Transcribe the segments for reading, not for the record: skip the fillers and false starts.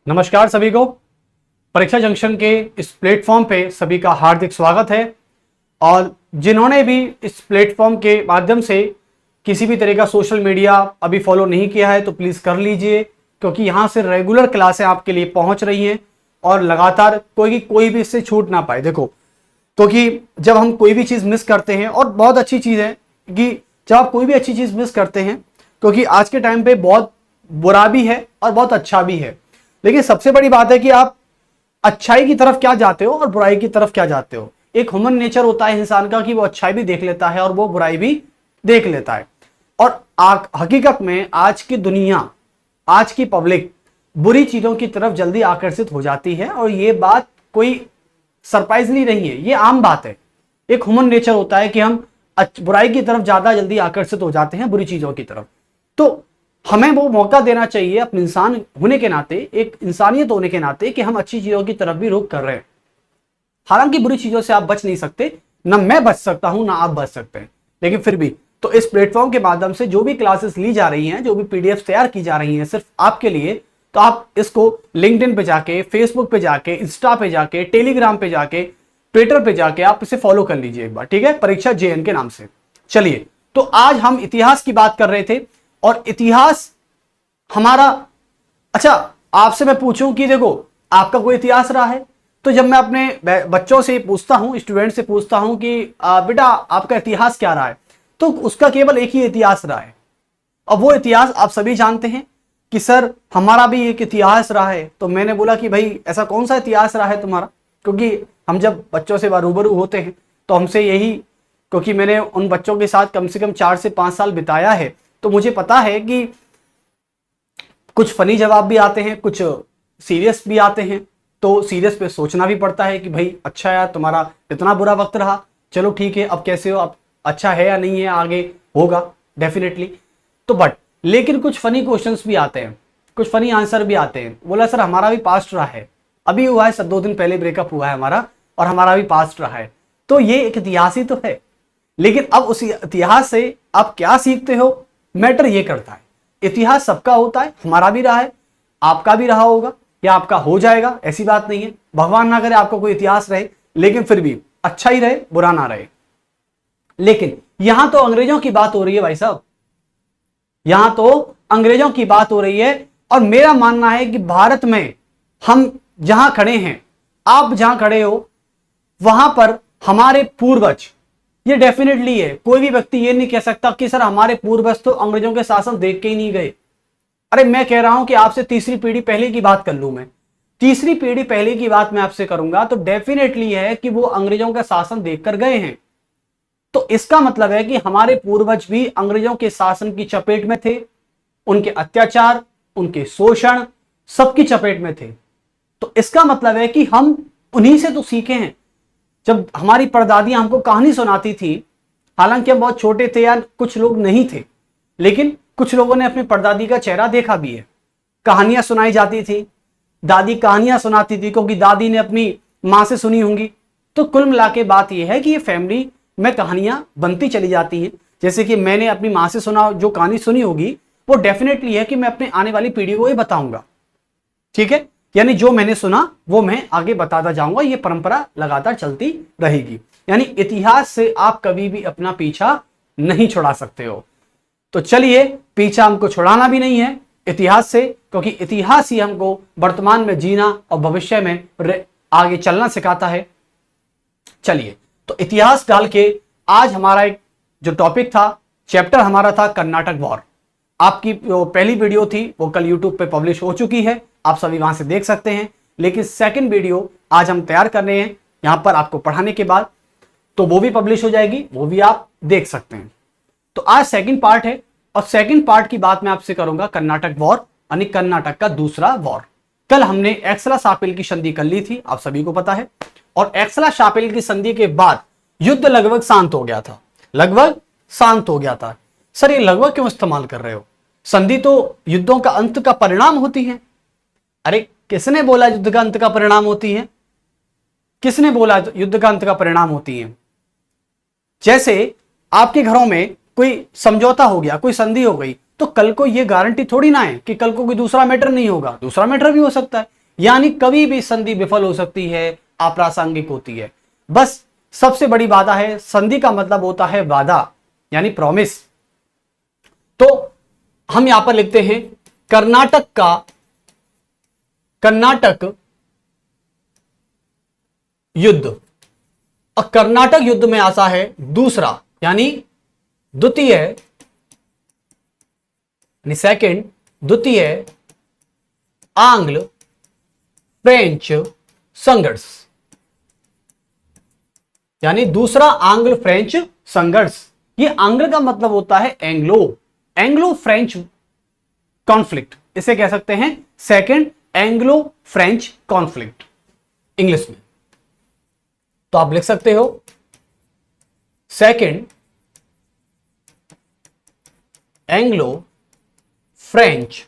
नमस्कार सभी को। परीक्षा जंक्शन के इस प्लेटफॉर्म पे सभी का हार्दिक स्वागत है। और जिन्होंने भी इस प्लेटफॉर्म के माध्यम से किसी भी तरह का सोशल मीडिया अभी फॉलो नहीं किया है तो प्लीज़ कर लीजिए, क्योंकि यहाँ से रेगुलर क्लासें आपके लिए पहुँच रही हैं और लगातार कोई भी इससे छूट ना पाए। देखो, क्योंकि जब हम कोई भी चीज़ मिस करते हैं, और बहुत अच्छी चीज़ है कि जब आप कोई भी अच्छी चीज़ मिस करते हैं, क्योंकि आज के टाइम पे बहुत बुरा भी है और बहुत अच्छा भी है, लेकिन सबसे बड़ी बात है कि आप अच्छाई की तरफ क्या जाते हो और बुराई की तरफ क्या जाते हो। एक ह्यूमन नेचर होता है इंसान का कि वो अच्छाई भी देख लेता है और वो बुराई भी देख लेता है। और हकीकत में आज की दुनिया, आज की पब्लिक बुरी चीजों की तरफ जल्दी आकर्षित हो जाती है, और ये बात कोई सरप्राइजली नहीं है, ये आम बात है। एक ह्यूमन नेचर होता है कि हम बुराई की तरफ ज्यादा जल्दी आकर्षित हो जाते हैं, बुरी चीजों की तरफ। तो हमें वो मौका देना चाहिए अपने इंसान होने के नाते, एक इंसानियत होने के नाते, कि हम अच्छी चीजों की तरफ भी रुख कर रहे हैं। हालांकि बुरी चीजों से आप बच नहीं सकते, ना मैं बच सकता हूं ना आप बच सकते हैं, लेकिन फिर भी तो इस प्लेटफॉर्म के माध्यम से जो भी क्लासेस ली जा रही हैं, जो भी पीडीएफ तैयार की जा रही हैं सिर्फ आपके लिए, तो आप इसको लिंक्डइन पे जाके, फेसबुक पे जाके, इंस्टा पे जाके, टेलीग्राम पे जाके, ट्विटर पे जाके आप इसे फॉलो कर लीजिए एक बार, ठीक है, परीक्षा जेएन के नाम से। चलिए, तो आज हम इतिहास की बात कर रहे थे, और इतिहास हमारा, अच्छा आपसे मैं पूछूं कि देखो, आपका कोई इतिहास रहा है? तो जब मैं अपने बच्चों से पूछता हूं, स्टूडेंट से पूछता हूं कि बेटा आपका इतिहास क्या रहा है, तो उसका केवल एक ही इतिहास रहा है। अब वो इतिहास आप सभी जानते हैं कि सर हमारा भी एक इतिहास रहा है। तो मैंने बोला कि भाई ऐसा कौन सा इतिहास रहा है तुम्हारा, क्योंकि हम जब बच्चों से रूबरू होते हैं तो हमसे यही, क्योंकि मैंने उन बच्चों के साथ कम से कम 4 से 5 साल बिताया है, तो मुझे पता है कि कुछ फनी जवाब भी आते हैं, कुछ सीरियस भी आते हैं। तो सीरियस पे सोचना भी पड़ता है कि भाई अच्छा यार तुम्हारा इतना बुरा वक्त रहा, चलो ठीक है, अब कैसे हो, अब अच्छा है या नहीं है, आगे होगा डेफिनेटली। तो बट लेकिन कुछ फनी क्वेश्चंस भी आते हैं, कुछ फनी आंसर भी आते हैं। बोला सर हमारा भी पास्ट रहा है, अभी हुआ है, सब 2 दिन पहले ब्रेकअप हुआ है हमारा, और हमारा भी पास्ट रहा है। तो ये एक इतिहास ही तो है, लेकिन अब उस इतिहास से आप क्या सीखते हो, मैटर ये करता है। इतिहास सबका होता है, हमारा भी रहा है, आपका भी रहा होगा, या आपका हो जाएगा, ऐसी बात नहीं है। भगवान ना करे आपको कोई इतिहास रहे, लेकिन फिर भी अच्छा ही रहे, बुरा ना रहे। लेकिन यहां तो अंग्रेजों की बात हो रही है भाई साहब, यहां तो अंग्रेजों की बात हो रही है। और मेरा मानना है कि भारत में हम जहां खड़े हैं, आप जहां खड़े हो, वहां पर हमारे पूर्वज, ये डेफिनेटली है, कोई भी व्यक्ति ये नहीं कह सकता कि सर हमारे पूर्वज तो अंग्रेजों के शासन देख के ही नहीं गए। अरे मैं कह रहा हूं कि आपसे तीसरी पीढ़ी पहले की बात कर लूं, मैं तीसरी पीढ़ी पहले की बात मैं आपसे करूंगा, तो डेफिनेटली है कि वो अंग्रेजों का शासन देखकर गए हैं। तो इसका मतलब है कि हमारे पूर्वज भी अंग्रेजों के शासन की चपेट में थे, उनके अत्याचार, उनके शोषण, सबकी चपेट में थे। तो इसका मतलब है कि हम उन्हीं से तो सीखे हैं। जब हमारी परदादियां हमको कहानी सुनाती थी, हालांकि हम बहुत छोटे थे या कुछ लोग नहीं थे, लेकिन कुछ लोगों ने अपनी परदादी का चेहरा देखा भी है। कहानियां सुनाई जाती थी, दादी कहानियां सुनाती थी, क्योंकि दादी ने अपनी मां से सुनी होंगी। तो कुल मिला के बात यह है कि ये फैमिली में कहानियां बनती चली जाती हैं। जैसे कि मैंने अपनी मां से सुना, जो कहानी सुनी होगी, वो डेफिनेटली है कि मैं अपने आने वाली पीढ़ी को ये बताऊंगा, ठीक है। यानी जो मैंने सुना वो मैं आगे बताता जाऊंगा, ये परंपरा लगातार चलती रहेगी। यानी इतिहास से आप कभी भी अपना पीछा नहीं छुड़ा सकते हो। तो चलिए, पीछा हमको छुड़ाना भी नहीं है इतिहास से, क्योंकि इतिहास ही हमको वर्तमान में जीना और भविष्य में आगे चलना सिखाता है। चलिए, तो इतिहास डाल के आज हमारा एक जो टॉपिक था, चैप्टर हमारा था कर्नाटक वॉर। आपकी जो पहली वीडियो थी वो कल यूट्यूब पे पब्लिश हो चुकी है, आप सभी वहां से देख सकते हैं। लेकिन सेकंड वीडियो आज हम तैयार कर रहे हैं यहां पर आपको पढ़ाने के बाद, तो वो भी पब्लिश हो जाएगी, वो भी आप देख सकते हैं। तो आज सेकंड पार्ट है, और सेकंड पार्ट की बात मैं आपसे करूंगा कर्नाटक वॉर, यानी कर्नाटक का दूसरा वॉर। कल हमने एक्सला शापिल की संधि कर ली थी, आप सभी को पता है, और एक्सला शापिल की संधि के बाद युद्ध लगभग शांत हो गया था, लगभग शांत हो गया था। सर ये लगभग क्यों इस्तेमाल कर रहे हो, संधि तो युद्धों का अंत का परिणाम होती है। अरे किसने बोला युद्ध का अंत का परिणाम होती है, किसने बोला युद्ध का अंत का परिणाम होती है? जैसे आपके घरों में कोई समझौता हो गया, कोई संधि हो गई, तो कल को ये गारंटी थोड़ी ना है कि कल को कोई दूसरा मैटर नहीं होगा, दूसरा मैटर भी हो सकता है। यानी कभी भी संधि विफल हो सकती है, अप्रासंगिक होती है। बस सबसे बड़ी बाधा है, संधि का मतलब होता है वादा यानी प्रॉमिस। तो हम यहां पर लिखते हैं कर्नाटक युद्ध। और कर्नाटक युद्ध में आता है दूसरा यानी द्वितीय यानी सेकंड, द्वितीय आंग्ल फ्रेंच संघर्ष, यानी दूसरा आंग्ल फ्रेंच संघर्ष। ये आंग्ल का मतलब होता है एंग्लो फ्रेंच कॉन्फ्लिक्ट, इसे कह सकते हैं second Anglo French conflict English में। तो आप लिख सकते हो second Anglo French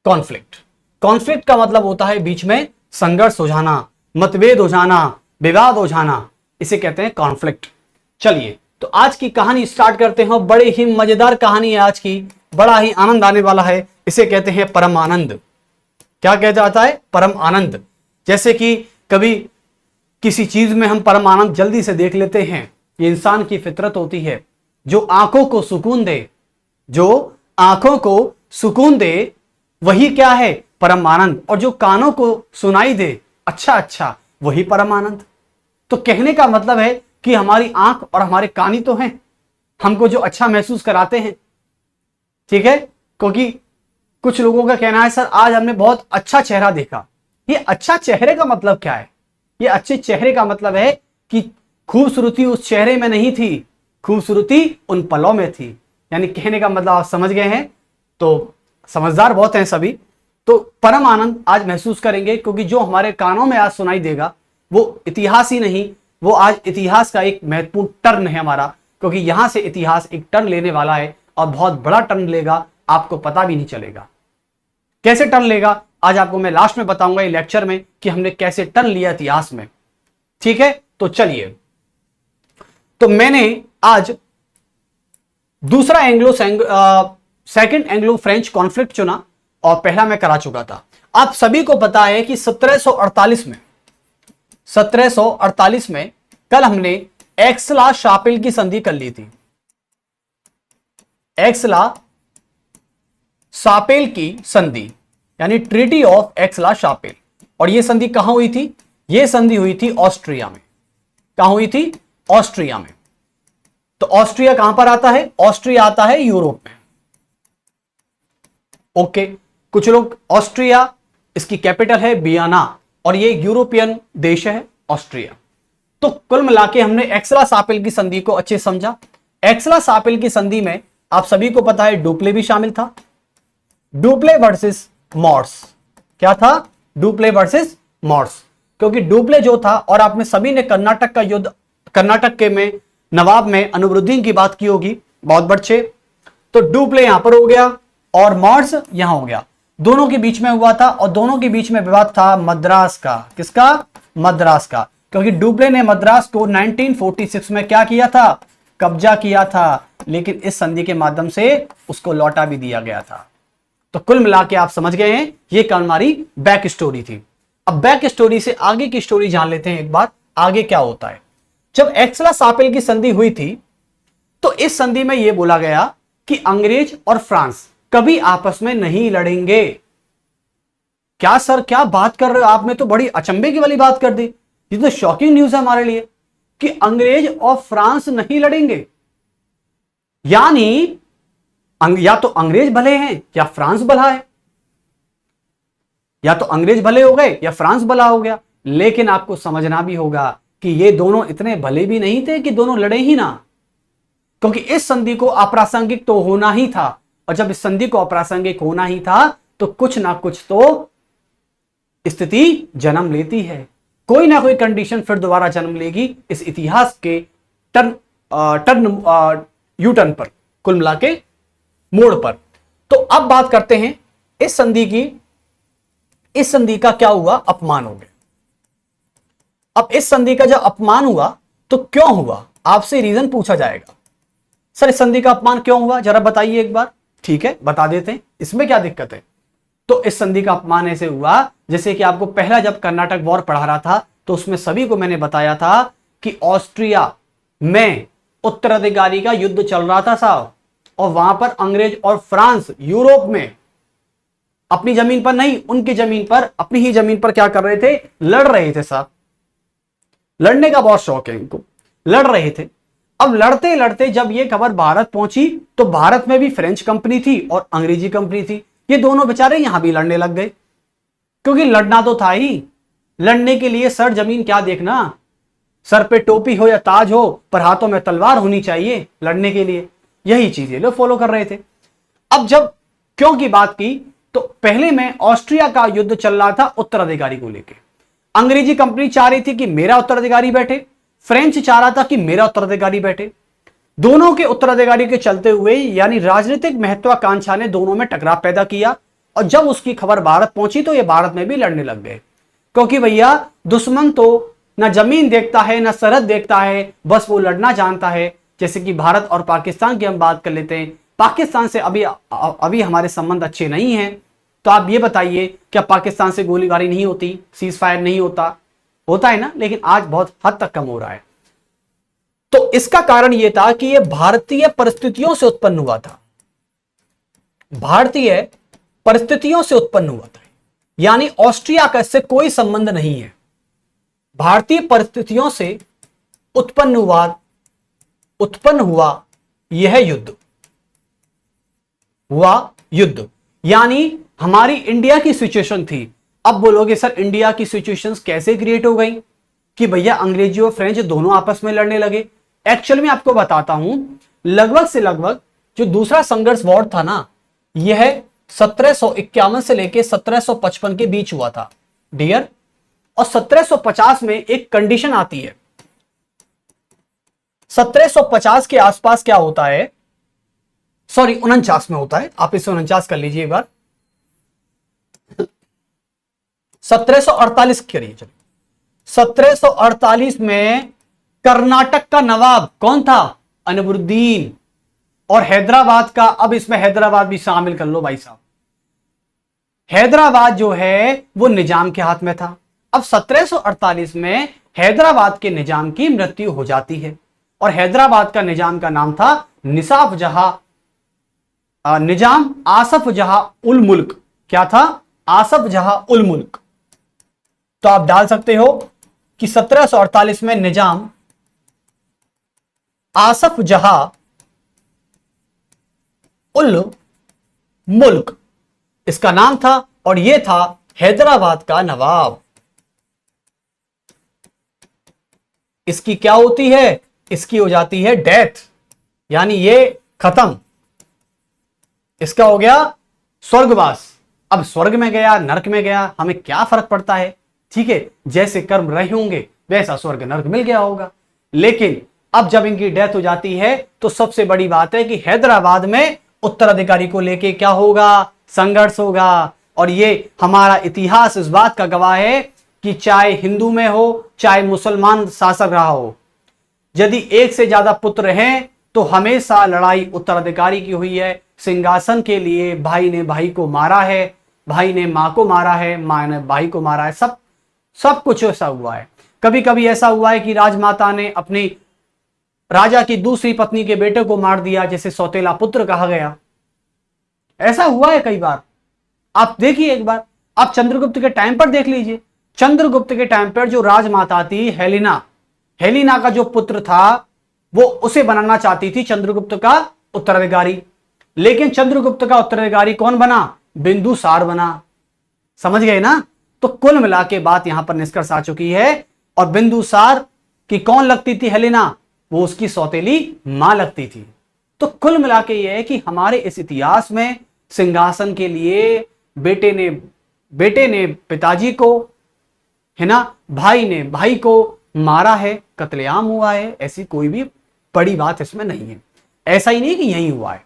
conflict. Conflict का मतलब होता है बीच में संघर्ष हो जाना, मतभेद हो जाना, विवाद हो जाना, इसे कहते हैं कॉन्फ्लिक्ट। चलिए तो आज की कहानी स्टार्ट करते हैं। बड़ी ही मजेदार कहानी है आज की, बड़ा ही आनंद आने वाला है। इसे कहते हैं परम आनंद। क्या कहा जाता है? परम आनंद। जैसे कि कभी किसी चीज में हम परम आनंद जल्दी से देख लेते हैं, ये इंसान की फितरत होती है। जो आंखों को सुकून दे, जो आंखों को सुकून दे वही क्या है? परम आनंद। और जो कानों को सुनाई दे अच्छा अच्छा, वही परम आनंद। तो कहने का मतलब है कि हमारी आंख और हमारे कान ही तो हैं, हमको जो अच्छा महसूस कराते हैं। ठीक है, क्योंकि कुछ लोगों का कहना है सर आज हमने बहुत अच्छा चेहरा देखा। ये अच्छा चेहरे का मतलब क्या है? ये अच्छे चेहरे का मतलब है कि खूबसूरती उस चेहरे में नहीं थी, खूबसूरती उन पलों में थी। यानी कहने का मतलब आप समझ गए हैं। तो समझदार बहुत हैं सभी। तो परम आनंद आज महसूस करेंगे, क्योंकि जो हमारे कानों में आज सुनाई देगा वो इतिहास ही नहीं, वो आज इतिहास का एक महत्वपूर्ण टर्न है हमारा, क्योंकि यहां से इतिहास एक टर्न लेने वाला है और बहुत बड़ा टर्न लेगा, आपको पता भी नहीं चलेगा। कैसे टर्न लेगा आज आपको मैं लास्ट में बताऊंगा ये लेक्चर में कि हमने कैसे टर्न लिया इतिहास में। ठीक है, तो चलिए। तो मैंने आज दूसरा सेकंड एंग्लो फ्रेंच कॉन्फ्लिक्ट चुना और पहला मैं करा चुका था। आप सभी को पता है कि 1748 में कल हमने एक्सला शापिल की संधि कर ली थी। एक्सला शापेल की संधि यानी ट्रीटी ऑफ एक्सला शापेल। और यह संधि कहां हुई थी? यह संधि हुई थी ऑस्ट्रिया में। कहां हुई थी? ऑस्ट्रिया में। तो ऑस्ट्रिया कहां पर आता है? ऑस्ट्रिया आता है यूरोप में। ओके, कुछ लोग ऑस्ट्रिया, इसकी कैपिटल है वियना और ये यूरोपियन देश है ऑस्ट्रिया। तो कुल मिला के हमने एक्सला शापेल की संधि को अच्छे समझा। एक्सला शापेल की संधि में आप सभी को पता है डुप्ले भी शामिल था। Dupleix versus Morse. क्या था? Dupleix versus Morse. क्योंकि डुप्ले जो था, और आपने सभी ने कर्नाटक का युद्ध, कर्नाटक के में नवाब में अनुरुद्दीन की बात की होगी, बहुत बच्चे। तो डुप्ले यहां पर हो गया और मॉर्स यहां हो गया, दोनों के बीच में हुआ था। और दोनों के बीच में विवाद था मद्रास का। किसका? मद्रास का। क्योंकि डुप्ले ने मद्रास को 1946 में क्या किया था? कब्जा किया था। लेकिन इस संधि के माध्यम से उसको लौटा भी दिया गया था। तो कुल मिला के आप समझ गए हैं, ये हमारी बैक स्टोरी थी। अब बैक स्टोरी से आगे की स्टोरी जान लेते हैं एक बार, आगे क्या होता है। जब एक्सला शापेल की संधि हुई थी तो इस संधि में यह बोला गया कि अंग्रेज और फ्रांस कभी आपस में नहीं लड़ेंगे। क्या सर, क्या बात कर रहे हो? आपने तो बड़ी अचंभे की वाली बात कर दी। ये तो शॉकिंग न्यूज है हमारे लिए कि अंग्रेज और फ्रांस नहीं लड़ेंगे। यानी या तो अंग्रेज भले हैं या फ्रांस भला है, या तो अंग्रेज भले हो गए या फ्रांस भला हो गया। लेकिन आपको समझना भी होगा कि ये दोनों इतने भले भी नहीं थे कि दोनों लड़े ही ना, क्योंकि इस संधि को अप्रासंगिक तो होना ही था। और जब इस संधि को अप्रासंगिक होना ही था तो कुछ ना कुछ तो स्थिति जन्म लेती है, कोई ना कोई कंडीशन फिर दोबारा जन्म लेगी इस इतिहास के यू टर्न पर, कुल मिला के मोड़ पर। तो अब बात करते हैं इस संधि की। इस संधि का क्या हुआ? अपमान हो गया। अब इस संधि का जब अपमान हुआ तो क्यों हुआ, आपसे रीजन पूछा जाएगा। सर इस संधि का अपमान क्यों हुआ, जरा बताइए एक बार। ठीक है, बता देते हैं, इसमें क्या दिक्कत है। तो इस संधि का अपमान ऐसे हुआ, जैसे कि आपको पहला जब कर्नाटक वॉर पढ़ा रहा था तो उसमें सभी को मैंने बताया था कि ऑस्ट्रिया में उत्तराधिकारी का युद्ध चल रहा था साहब, और वहां पर अंग्रेज और फ्रांस यूरोप में अपनी जमीन पर नहीं, उनकी जमीन पर, अपनी ही जमीन पर क्या कर रहे थे, लड़ रहे थे साहब। लड़ने का बहुत शौक है इनको, लड़ रहे थे। अब लड़ते लड़ते जब यह खबर भारत पहुंची तो भारत में भी फ्रेंच कंपनी थी और अंग्रेजी कंपनी थी, ये दोनों बेचारे यहां भी लड़ने लग गए, क्योंकि लड़ना तो था ही। लड़ने के लिए सर जमीन क्या देखना, सर पे टोपी हो या ताज हो पर हाथों में तलवार होनी चाहिए लड़ने के लिए, यही चीज ये लोग फॉलो कर रहे थे। अब जब क्यों की बात की तो पहले में ऑस्ट्रिया का युद्ध चल रहा था उत्तराधिकारी को लेकर। अंग्रेजी कंपनी चाह रही थी कि मेरा उत्तराधिकारी बैठे, फ्रेंच चाह रहा था कि मेरा उत्तराधिकारी बैठे। दोनों के उत्तराधिकारी के चलते हुए यानी राजनीतिक महत्वाकांक्षा ने दोनों में टकराव पैदा किया, और जब उसकी खबर भारत पहुंची तो ये भारत में भी लड़ने लग गए, क्योंकि भैया दुश्मन तो ना जमीन देखता है ना सरहद देखता है, बस वो लड़ना जानता है। जैसे कि भारत और पाकिस्तान की हम बात कर लेते हैं, पाकिस्तान से अभी हमारे संबंध अच्छे नहीं हैं, तो आप ये बताइए क्या पाकिस्तान से गोलीबारी नहीं होती, सीज फायर नहीं होता, होता है ना, लेकिन आज बहुत हद तक कम हो रहा है। तो इसका कारण यह था कि यह भारतीय परिस्थितियों से उत्पन्न हुआ था, भारतीय परिस्थितियों से उत्पन्न हुआ था, यानी ऑस्ट्रिया का इससे कोई संबंध नहीं है। भारतीय परिस्थितियों से उत्पन्न हुआ यह युद्ध, यानी हमारी इंडिया की सिचुएशन थी। अब बोलोगे सर इंडिया की सिचुएशंस कैसे क्रिएट हो गई कि भैया अंग्रेजी और फ्रेंच दोनों आपस में लड़ने लगे। एक्चुअल में आपको बताता हूं, लगभग से लगभग जो दूसरा संघर्ष वॉर था ना, यह 1751 से लेकर 1755 के बीच हुआ था डियर, और 1750 में एक कंडीशन आती है। 1750 के आसपास क्या होता है, सॉरी 49 में होता है, आप इसे 49 कर लीजिए एक बार, 1748 करिए, चलिए 1748 में कर्नाटक का नवाब कौन था, अनवरुद्दीन, और हैदराबाद का, अब इसमें हैदराबाद भी शामिल कर लो भाई साहब, हैदराबाद जो है वो निजाम के हाथ में था। अब 1748 में हैदराबाद के निजाम की मृत्यु हो जाती है, और हैदराबाद का निजाम का नाम था निजाम आसफ जहां उल मुल्क। क्या था, आसफ जहां उल मुल्क। तो आप डाल सकते हो कि 1748 में निजाम आसफ जहां उल मुल्क इसका नाम था, और यह था हैदराबाद का नवाब। इसकी क्या होती है, इसकी हो जाती है डेथ, यानी ये खत्म, इसका हो गया स्वर्गवास। अब स्वर्ग में गया नरक में गया हमें क्या फर्क पड़ता है, ठीक है, जैसे कर्म रहे होंगे वैसा स्वर्ग नरक मिल गया होगा। लेकिन अब जब इनकी डेथ हो जाती है तो सबसे बड़ी बात है कि हैदराबाद में उत्तराधिकारी को लेके क्या होगा, संघर्ष होगा। और ये हमारा इतिहास इस बात का गवाह है कि चाहे हिंदू में हो चाहे मुसलमान शासक रहा हो, यदि एक से ज्यादा पुत्र हैं तो हमेशा लड़ाई उत्तराधिकारी की हुई है। सिंहासन के लिए भाई ने भाई को मारा है, भाई ने मां को मारा है, मां ने भाई को मारा है, सब कुछ ऐसा हुआ है। कभी कभी ऐसा हुआ है कि राजमाता ने अपनी राजा की दूसरी पत्नी के बेटे को मार दिया, जिसे सौतेला पुत्र कहा गया। ऐसा हुआ है कई बार, आप देखिए एक बार, आप चंद्रगुप्त के टाइम पर देख लीजिए। चंद्रगुप्त के टाइम पर जो राजमाता थी हेलिना का जो पुत्र था वो उसे बनाना चाहती थी चंद्रगुप्त का उत्तराधिकारी, लेकिन चंद्रगुप्त का उत्तराधिकारी कौन बना, बिंदुसार बना। समझ गए ना। तो कुल मिला के बात यहां पर निष्कर्ष आ चुकी है, और बिंदुसार की कौन लगती थी हेलिना, वो उसकी सौतेली मां लगती थी। तो कुल मिला के यह है कि हमारे इस इतिहास में सिंहासन के लिए बेटे ने पिताजी को, है ना, भाई ने भाई को मारा है, कत्लेआम हुआ है, ऐसी कोई भी बड़ी बात इसमें नहीं है। ऐसा ही नहीं कि यही हुआ है।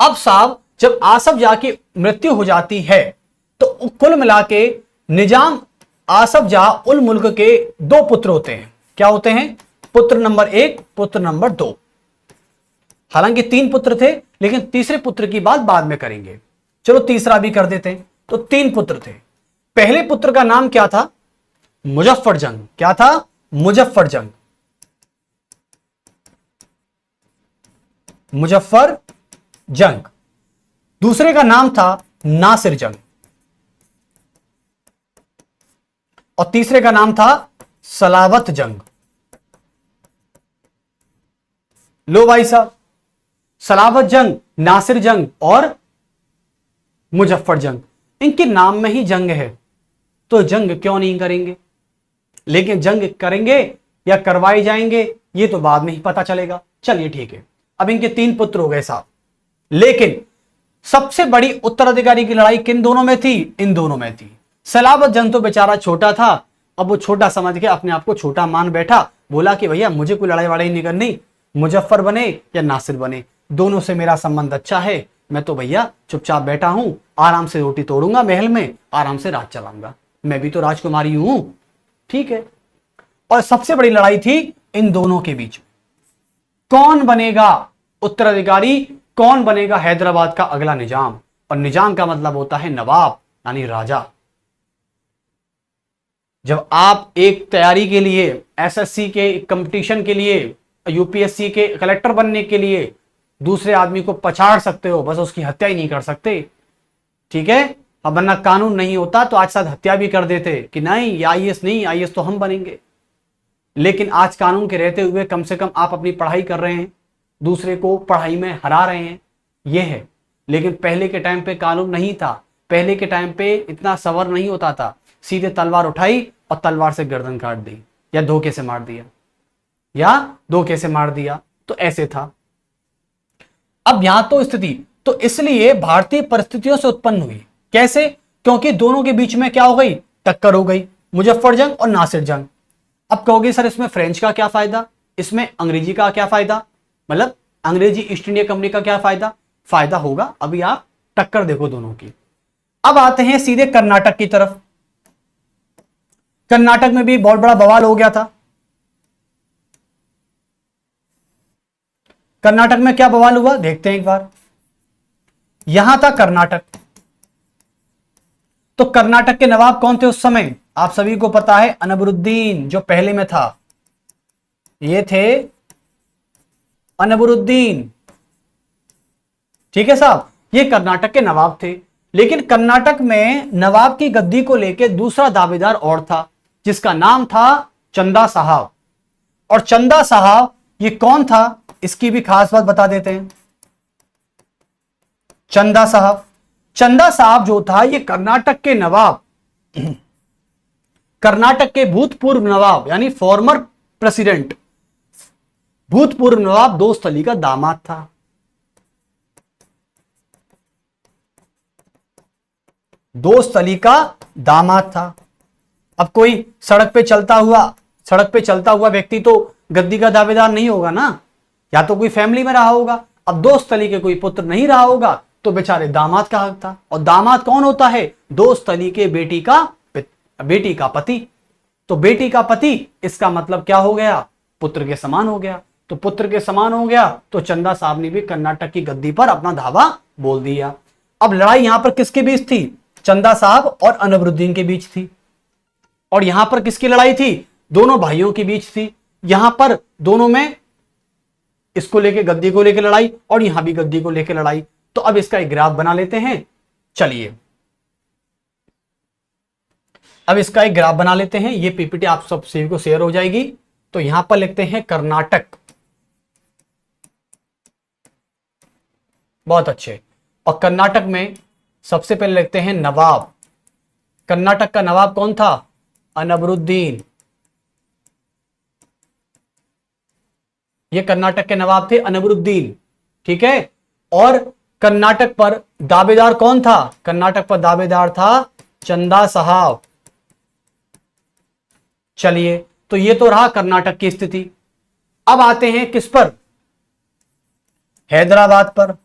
अब साहब जब आसफ जाके मृत्यु हो जाती है तो कुल मिला के निजाम आसफ जहां उल मुल्क के दो पुत्र होते हैं। क्या होते हैं, पुत्र नंबर 1 पुत्र नंबर 2। हालांकि 3 पुत्र थे, लेकिन तीसरे पुत्र की बात बाद में करेंगे। चलो तीसरा भी कर देते हैं। तो 3 पुत्र थे। पहले पुत्र का नाम क्या था? मुजफ्फर जंग। क्या था? मुजफ्फर जंग। मुजफ्फर जंग। दूसरे का नाम था नासिर जंग, और तीसरे का नाम था सलावत जंग। लो भाई साहब, सलावत जंग, नासिर जंग और मुजफ्फर जंग, इनके नाम में ही जंग है, तो जंग क्यों नहीं करेंगे? लेकिन जंग करेंगे या करवाए जाएंगे ये तो बाद में ही पता चलेगा। चलिए ठीक है, अब इनके 3 पुत्र हो गए साहब, लेकिन सबसे बड़ी उत्तराधिकारी की लड़ाई किन दोनों में थी? इन दोनों में थी। सलावत जंग तो बेचारा छोटा था, अब वो छोटा समझ के अपने आप को छोटा मान बैठा, बोला कि भैया मुझे कोई लड़ाई वड़ाई नहीं करनी, मुजफ्फर बने या नासिर बने, दोनों से मेरा संबंध अच्छा है, मैं तो भैया चुपचाप बैठा हूं, आराम से रोटी तोड़ूंगा महल में, आराम से राज चलाऊंगा, मैं भी तो राजकुमारी हूं। ठीक है। और सबसे बड़ी लड़ाई थी इन दोनों के बीच, कौन बनेगा उत्तराधिकारी, कौन बनेगा हैदराबाद का अगला निजाम। और निजाम का मतलब होता है नवाब, यानी राजा। जब आप एक तैयारी के लिए, एसएससी के कंपटीशन के लिए, यूपीएससी के कलेक्टर बनने के लिए दूसरे आदमी को पछाड़ सकते हो, बस उसकी हत्या ही नहीं कर सकते। ठीक है। अब वरना कानून नहीं होता तो आज साथ हत्या भी कर देते कि नहीं आईएएस नहीं, आईएएस तो हम बनेंगे। लेकिन आज कानून के रहते हुए कम से कम आप अपनी पढ़ाई कर रहे हैं, दूसरे को पढ़ाई में हरा रहे हैं, यह है। लेकिन पहले के टाइम पे कानून नहीं था, पहले के टाइम पे इतना सवर नहीं होता था, सीधे तलवार उठाई और तलवार से गर्दन काट दी, या धोखे से मार दिया, तो ऐसे था। अब यहां तो स्थिति तो इसलिए भारतीय परिस्थितियों से उत्पन्न हुई। कैसे? क्योंकि दोनों के बीच में क्या हो गई? टक्कर हो गई, मुजफ्फर जंग और नासिर जंग। अब कहोगे सर इसमें फ्रेंच का क्या फायदा, इसमें अंग्रेजी का क्या फायदा, मतलब अंग्रेजी ईस्ट इंडिया कंपनी का क्या फायदा? फायदा होगा, अभी आप टक्कर देखो दोनों की। अब आते हैं सीधे कर्नाटक की तरफ। कर्नाटक में भी बहुत बड़ा बवाल हो गया था। कर्नाटक में क्या बवाल हुआ देखते हैं एक बार। यहां था कर्नाटक, तो कर्नाटक के नवाब कौन थे उस समय? आप सभी को पता है अनबरुद्दीन, जो पहले में था, ये थे अनबरुद्दीन। ठीक है साहब, ये कर्नाटक के नवाब थे। लेकिन कर्नाटक में नवाब की गद्दी को लेकर दूसरा दावेदार और था, जिसका नाम था चंदा साहब। और चंदा साहब ये कौन था, इसकी भी खास बात बता देते हैं। चंदा साहब जो था, ये कर्नाटक के नवाब, कर्नाटक के भूतपूर्व नवाब यानी फॉर्मर प्रेसिडेंट, भूतपूर्व नवाब दोस्त अली का दामाद था। दोस्त अली का दामाद था। अब कोई सड़क पे चलता हुआ व्यक्ति तो गद्दी का दावेदार नहीं होगा ना, या तो कोई फैमिली में रहा होगा। अब दोस्त अली के कोई पुत्र नहीं रहा होगा, तो बेचारे दामाद का हक था। और दामाद कौन होता है? दोस्त अली के बेटी का पति। तो बेटी का पति, इसका मतलब क्या हो गया? पुत्र के समान हो गया। तो पुत्र के समान हो गया तो चंदा साहब ने भी कर्नाटक की गद्दी पर अपना धावा बोल दिया। अब लड़ाई यहां पर किसके बीच थी? चंदा साहब और अनबरुद्दीन के बीच थी। और यहां पर किसकी लड़ाई थी? दोनों भाइयों के बीच थी। यहां पर दोनों में इसको लेके, गद्दी को लेके लड़ाई, और यहां भी गद्दी को लेके लड़ाई। तो अब इसका एक ग्राफ बना लेते हैं। चलिए अब इसका एक ग्राफ बना लेते हैं। ये पीपीटी आप सब सभी को शेयर हो जाएगी। तो यहां पर लिखते हैं कर्नाटक, बहुत अच्छे। और कर्नाटक में सबसे पहले लिखते हैं नवाब। कर्नाटक का नवाब कौन था? अनबरुद्दीन। ये कर्नाटक के नवाब थे अनबरुद्दीन। ठीक है। और कर्नाटक पर दावेदार कौन था? कर्नाटक पर दावेदार था चंदा साहब। चलिए, तो ये तो रहा कर्नाटक की स्थिति। अब आते हैं किस पर? हैदराबाद पर।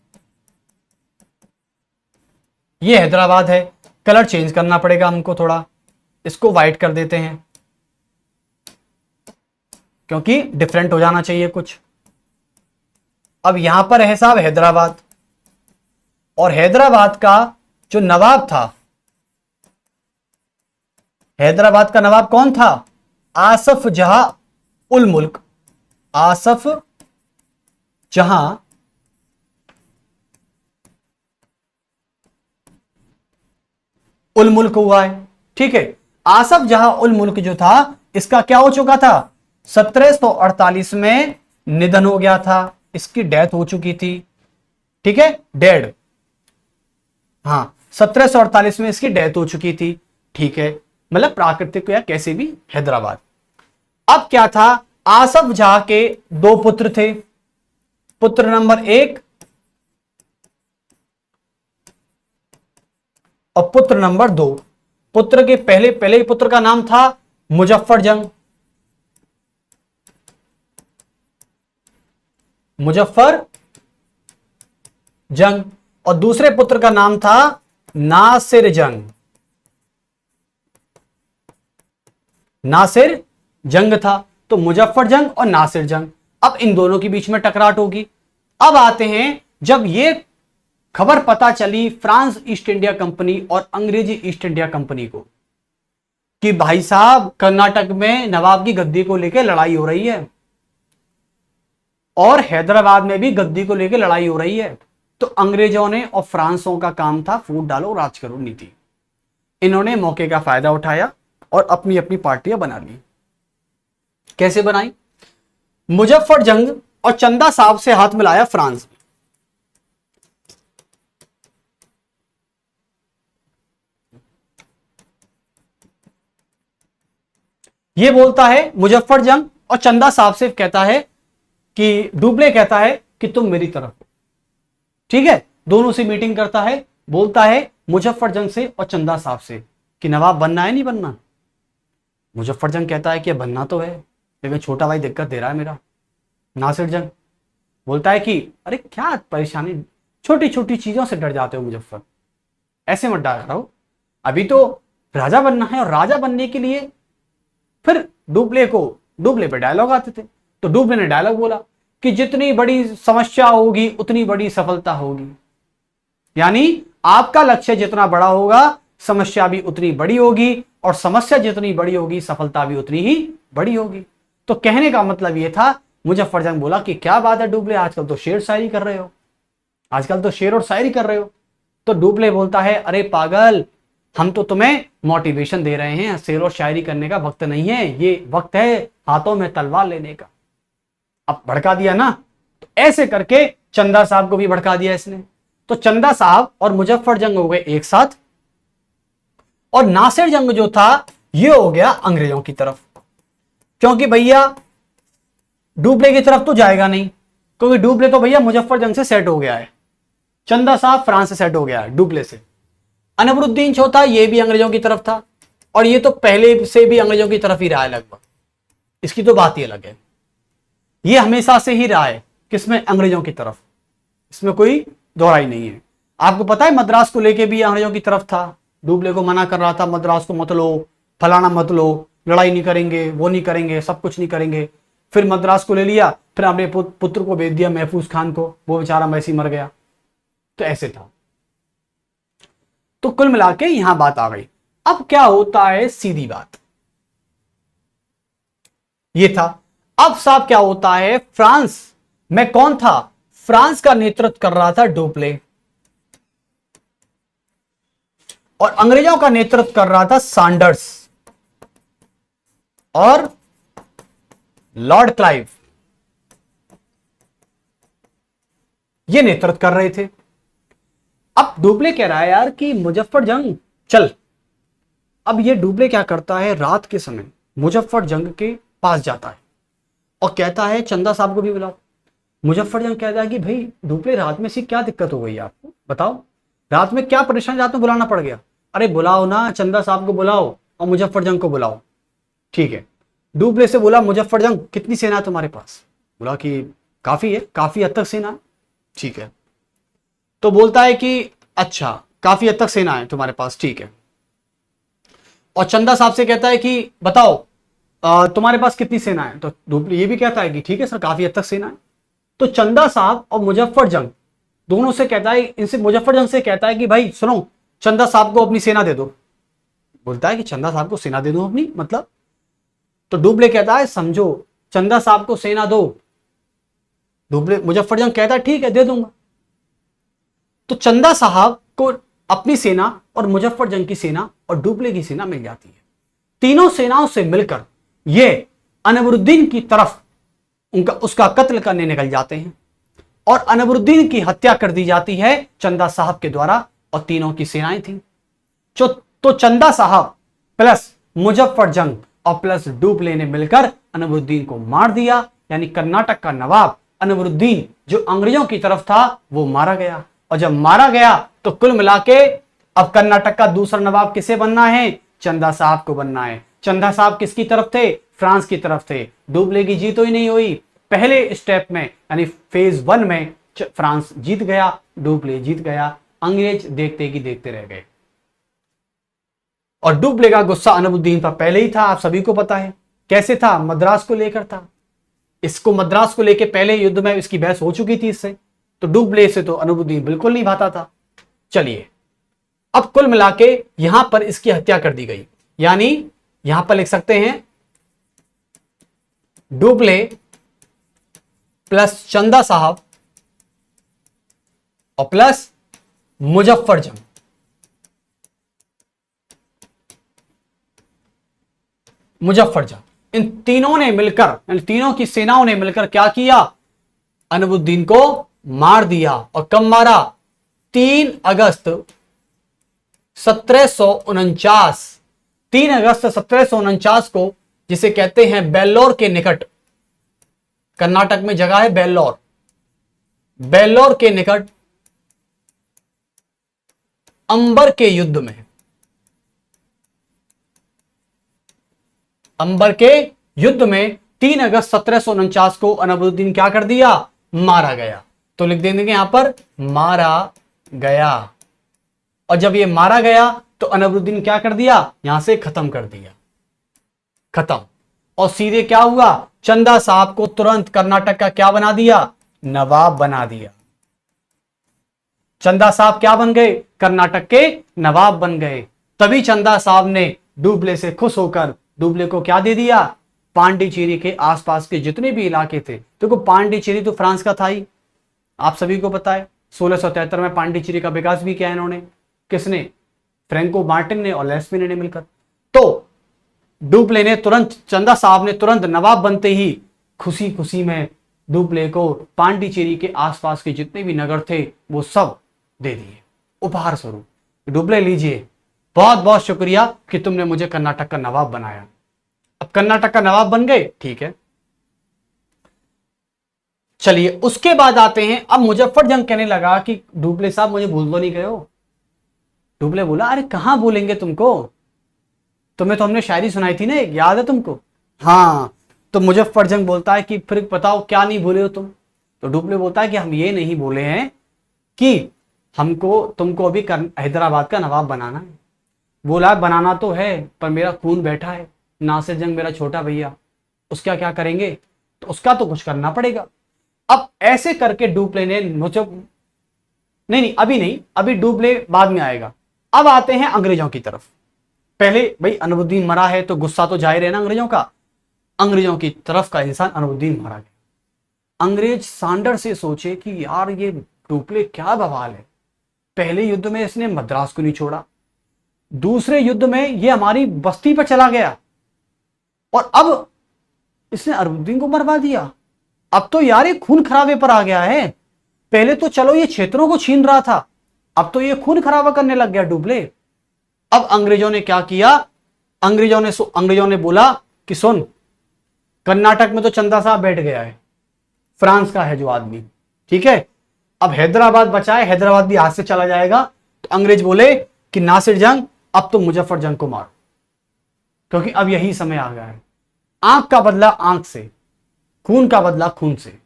ये हैदराबाद है। कलर चेंज करना पड़ेगा हमको थोड़ा, इसको व्हाइट कर देते हैं क्योंकि डिफरेंट हो जाना चाहिए कुछ। अब यहां पर है साहब हैदराबाद, और हैदराबाद का जो नवाब था, हैदराबाद का नवाब कौन था? आसफ जहां उल मुल्क, आसफ जहां उल मुल्क हुआ है। ठीक है, आसफ जहां उल मुल्क जो था, इसका क्या हो चुका था? 1748 में निधन हो गया था, इसकी डेथ हो चुकी थी। ठीक है, डेड, हाँ 1748 में इसकी डेथ हो चुकी थी। ठीक है, मतलब प्राकृतिक या कैसे भी हैदराबाद। अब क्या था, आसफ जहां के दो पुत्र थे, पुत्र नंबर 1 और पुत्र नंबर 2। पुत्र के पहले पहले ही पुत्र का नाम था मुजफ्फर जंग, मुजफ्फर जंग, और दूसरे पुत्र का नाम था नासिर जंग, नासिर जंग था। तो मुजफ्फर जंग और नासिर जंग, अब इन दोनों के बीच में टकराट होगी। अब आते हैं, जब ये खबर पता चली फ्रांस ईस्ट इंडिया कंपनी और अंग्रेजी ईस्ट इंडिया कंपनी को कि भाई साहब कर्नाटक में नवाब की गद्दी को लेकर लड़ाई हो रही है और हैदराबाद में भी गद्दी को लेकर लड़ाई हो रही है, तो अंग्रेजों ने और फ्रांसों का काम था फूट डालो राज करो नीति। इन्होंने मौके का फायदा उठाया और अपनी अपनी पार्टियां बना ली। कैसे बनाई? मुजफ्फर जंग और चंदा साहब से हाथ मिलाया फ्रांस। ये बोलता है मुजफ्फर जंग और चंदा साहब से कहता है कि डुप्ले कहता है कि तुम मेरी तरफ। ठीक है, दोनों से मीटिंग करता है, बोलता है मुजफ्फर जंग से और चंदा साहब से कि नवाब बनना है नहीं बनना। मुजफ्फर जंग कहता है कि बनना तो है, लेकिन छोटा भाई दिक्कत दे रहा है मेरा। नासिर जंग बोलता है कि अरे क्या परेशानी, छोटी छोटी चीजों से डर जाते हो मुजफ्फर, ऐसे मत डरा रहो, अभी तो राजा बनना है। और राजा बनने के लिए फिर डुप्ले पे डायलॉग आते थे, तो डुप्ले ने डायलॉग बोला कि जितनी बड़ी समस्या होगी उतनी बड़ी सफलता होगी। यानी आपका लक्ष्य जितना बड़ा होगा समस्या भी उतनी बड़ी होगी, और समस्या जितनी बड़ी होगी सफलता भी उतनी ही बड़ी होगी। तो कहने का मतलब यह था, मुजफ्फर जंग बोला कि क्या बात है डुप्ले, आजकल तो शेर शायरी कर रहे हो, आजकल तो शेर और शायरी कर रहे हो। तो डुप्ले बोलता है अरे पागल, हम तो तुम्हें मोटिवेशन दे रहे हैं, शेर और शायरी करने का वक्त नहीं है, ये वक्त है हाथों में तलवार लेने का। अब भड़का दिया ना, तो ऐसे करके चंदा साहब को भी भड़का दिया इसने। तो चंदा साहब और मुजफ्फर जंग हो गए एक साथ, और नासिर जंग जो था ये हो गया अंग्रेजों की तरफ, क्योंकि भैया डुप्ले की तरफ तो जाएगा नहीं, क्योंकि डुप्ले तो भैया मुजफ्फर जंग से सेट हो गया है, चंदा साहब फ्रांस से सेट हो गया है डुप्ले से। अनवरुद्दीन चौथा ये भी अंग्रेजों की तरफ था, और ये तो पहले से भी अंग्रेजों की तरफ ही रहा है लगभग, इसकी तो बात ही अलग है, ये हमेशा से ही रहा है किसमें, अंग्रेजों की तरफ, इसमें कोई दोहराई नहीं है। आपको पता है मद्रास को लेके भी अंग्रेजों की तरफ था, डुप्ले को मना कर रहा था मद्रास को मत लो, फलाना मत लो, लड़ाई नहीं करेंगे, वो नहीं करेंगे, सब कुछ नहीं करेंगे। फिर मद्रास को ले लिया, फिर अपने पुत्र को भेज दिया महफूज खान को, वो बेचारा वैसे मर गया। तो ऐसे था। तो कुल मिला के यहां बात आ गई। अब क्या होता है, सीधी बात ये था। अब साहब क्या होता है, फ्रांस में कौन था, फ्रांस का नेतृत्व कर रहा था डुप्ले, और अंग्रेजों का नेतृत्व कर रहा था सैंडर्स और लॉर्ड क्लाइव, ये नेतृत्व कर रहे थे। अब डुप्ले कह रहा है यार कि मुजफ्फर जंग चल। अब ये डुप्ले क्या करता है, रात के समय मुजफ्फर जंग के पास जाता है और कहता है चंदा साहब को भी बुलाओ। मुजफ्फर जंग कहता है कि भाई डुप्ले रात में से क्या दिक्कत हो गई आपको, बताओ रात में क्या परेशानी, रात में बुलाना पड़ गया। अरे बुलाओ ना, चंदा साहब को बुलाओ और मुजफ्फर जंग को बुलाओ। ठीक है, डुप्ले से बोला मुजफ्फर जंग कितनी सेना है तुम्हारे पास, बोला कि काफी है, काफी हद तक सेना है। ठीक है, तो बोलता है कि अच्छा काफी हद तक सेना है तुम्हारे पास, ठीक है। और चंदा साहब से कहता है कि बताओ तुम्हारे पास कितनी सेना है, तो डुप्ले ये भी कहता है कि ठीक है सर काफी हद तक सेना है। तो चंदा साहब और मुजफ्फर जंग दोनों से कहता है, इनसे मुजफ्फर जंग से कहता है कि भाई सुनो, चंदा साहब को अपनी सेना दे दो। बोलता है कि चंदा साहब को सेना दे दो अपनी, मतलब? तो डुबले कहता है समझो, चंदा साहब को सेना दो। डुबले मुजफ्फर जंग कहता है ठीक है दे दूंगा। तो चंदा साहब को अपनी सेना और मुजफ्फर जंग की सेना और डुबले की सेना मिल जाती है। तीनों सेनाओं से मिलकर ये अनवरुद्दीन की तरफ उसका कत्ल करने निकल जाते हैं और अनवरुद्दीन की हत्या कर दी जाती है चंदा साहब के द्वारा, और तीनों की सेनाएं थी। तो चंदा साहब प्लस मुजफ्फर जंग और प्लस डुबले ने मिलकर अनवरुद्दीन को मार दिया। यानी कर्नाटक का नवाब अनवरुद्दीन जो अंग्रेजों की तरफ था वो मारा गया। और जब मारा गया तो कुल मिला के अब कर्नाटक का दूसरा नवाब किसे बनना है? चंदा साहब को बनना है। चंदा साहब किसकी तरफ थे? फ्रांस की तरफ थे। डुबले की जीत ही नहीं हुई। पहले स्टेप में यानी फेज 1 में फ्रांस जीत गया, डुबले जीत गया, अंग्रेज देखते कि देखते रह गए। और डुबले का गुस्सा अनवरुद्दीन पर पहले ही था, आप सभी को पता है कैसे था, मद्रास को लेकर था। इसको मद्रास को लेकर पहले युद्ध में इसकी बहस हो चुकी थी इससे, तो डुबले से तो अनवरुद्दीन बिल्कुल नहीं भाता था। चलिए अब कुल मिला के यहां पर इसकी हत्या कर दी गई। यानी यहां पर लिख सकते हैं डुबले प्लस चंदा साहब और प्लस मुजफ्फर जंग, मुजफ्फर जंग, इन तीनों ने मिलकर, तीनों की सेनाओं ने मिलकर क्या किया? अनवरुद्दीन को मार दिया। और कब मारा? 3 अगस्त 1749। 3 अगस्त 1749 को, जिसे कहते हैं बेल्लोर के निकट, कर्नाटक में जगह है बेल्लोर, बेल्लोर के निकट अंबर के युद्ध में, अंबर के युद्ध में 3 अगस्त 1749 को अनवरुद्दीन क्या कर दिया? मारा गया। तो लिख देंगे यहां पर मारा गया। और जब ये मारा गया तो अनवरुद्दीन क्या कर दिया? यहां से खत्म कर दिया, खत्म। और सीधे क्या हुआ? चंदा साहब को तुरंत कर्नाटक का क्या बना दिया? नवाब बना दिया। चंदा साहब क्या बन गए? कर्नाटक के नवाब बन गए। तभी चंदा साहब ने डुबले से खुश होकर डुबले को क्या दे दिया? पांडिचेरी के आसपास के जितने भी इलाके थे, देखो पांडिचेरी तो फ्रांस का था ही, आप सभी को पता है। 1673 में पांडिचेरी का विकास भी किया इन्होंने, किसने? फ्रैंको मार्टिन ने और लेस्पिन ने मिलकर। तो डुबले ने तुरंत, चंदा साहब ने तुरंत नवाब बनते ही खुशी खुशी में डुबले को पांडिचेरी के आसपास के जितने भी नगर थे वो सब दे दिए उपहार स्वरूप। डुबले लीजिए, बहुत बहुत शुक्रिया कि तुमने मुझे कर्नाटक का नवाब बनाया। अब कर्नाटक का नवाब बन गए, ठीक है। चलिए उसके बाद आते हैं, अब मुजफ्फर जंग कहने लगा कि डुबले साहब मुझे भूल तो नहीं गए हो? डुबले बोला अरे कहां भूलेंगे तुमको, तुम्हें तो हमने शायरी सुनाई थी ना, याद है तुमको? हाँ। तो मुजफ्फर जंग बोलता है कि फिर बताओ क्या नहीं भूले हो तुम? तो डुबले बोलता है कि हम ये नहीं भूले हैं कि हमको तुमको अभी हैदराबाद का नवाब बनाना है। बोला बनाना तो है पर मेरा खून बैठा है, नासिर जंग मेरा छोटा भैया, उसका क्या करेंगे? तो उसका तो कुछ करना पड़ेगा। अब ऐसे करके डुबले ने नहीं अभी नहीं, अभी डुबले बाद में आएगा। अब आते हैं अंग्रेजों की तरफ। पहले भाई अनवरुद्दीन मरा है तो गुस्सा तो जाहिर है ना अंग्रेजों का। अंग्रेजों की तरफ का इंसान अनवरुद्दीन मारा गया। अंग्रेज सांडर से सोचे कि यार ये डुबले क्या बवाल है, पहले युद्ध में इसने मद्रास को नहीं छोड़ा, दूसरे युद्ध में ये हमारी बस्ती पर चला गया और अब इसने अनवरुद्दीन को मरवा दिया। अब तो यार ये खून खराबे पर आ गया है। पहले तो चलो ये क्षेत्रों को छीन रहा था, अब तो ये खून खराबा करने लग गया डुबले। अब अंग्रेजों ने क्या किया? अंग्रेजों ने बोला कि सुन, कर्नाटक में तो चंदा साहब बैठ गया है, फ्रांस का है जो आदमी, ठीक है, अब हैदराबाद बचा है, हैदराबाद भी हाथ से चला जाएगा। तो अंग्रेज बोले कि नासिर जंग अब तो मुजफ्फर जंग को मारो, क्योंकि अब यही समय आ गया है। आंख का बदला आंख से, खून का बदला खून से।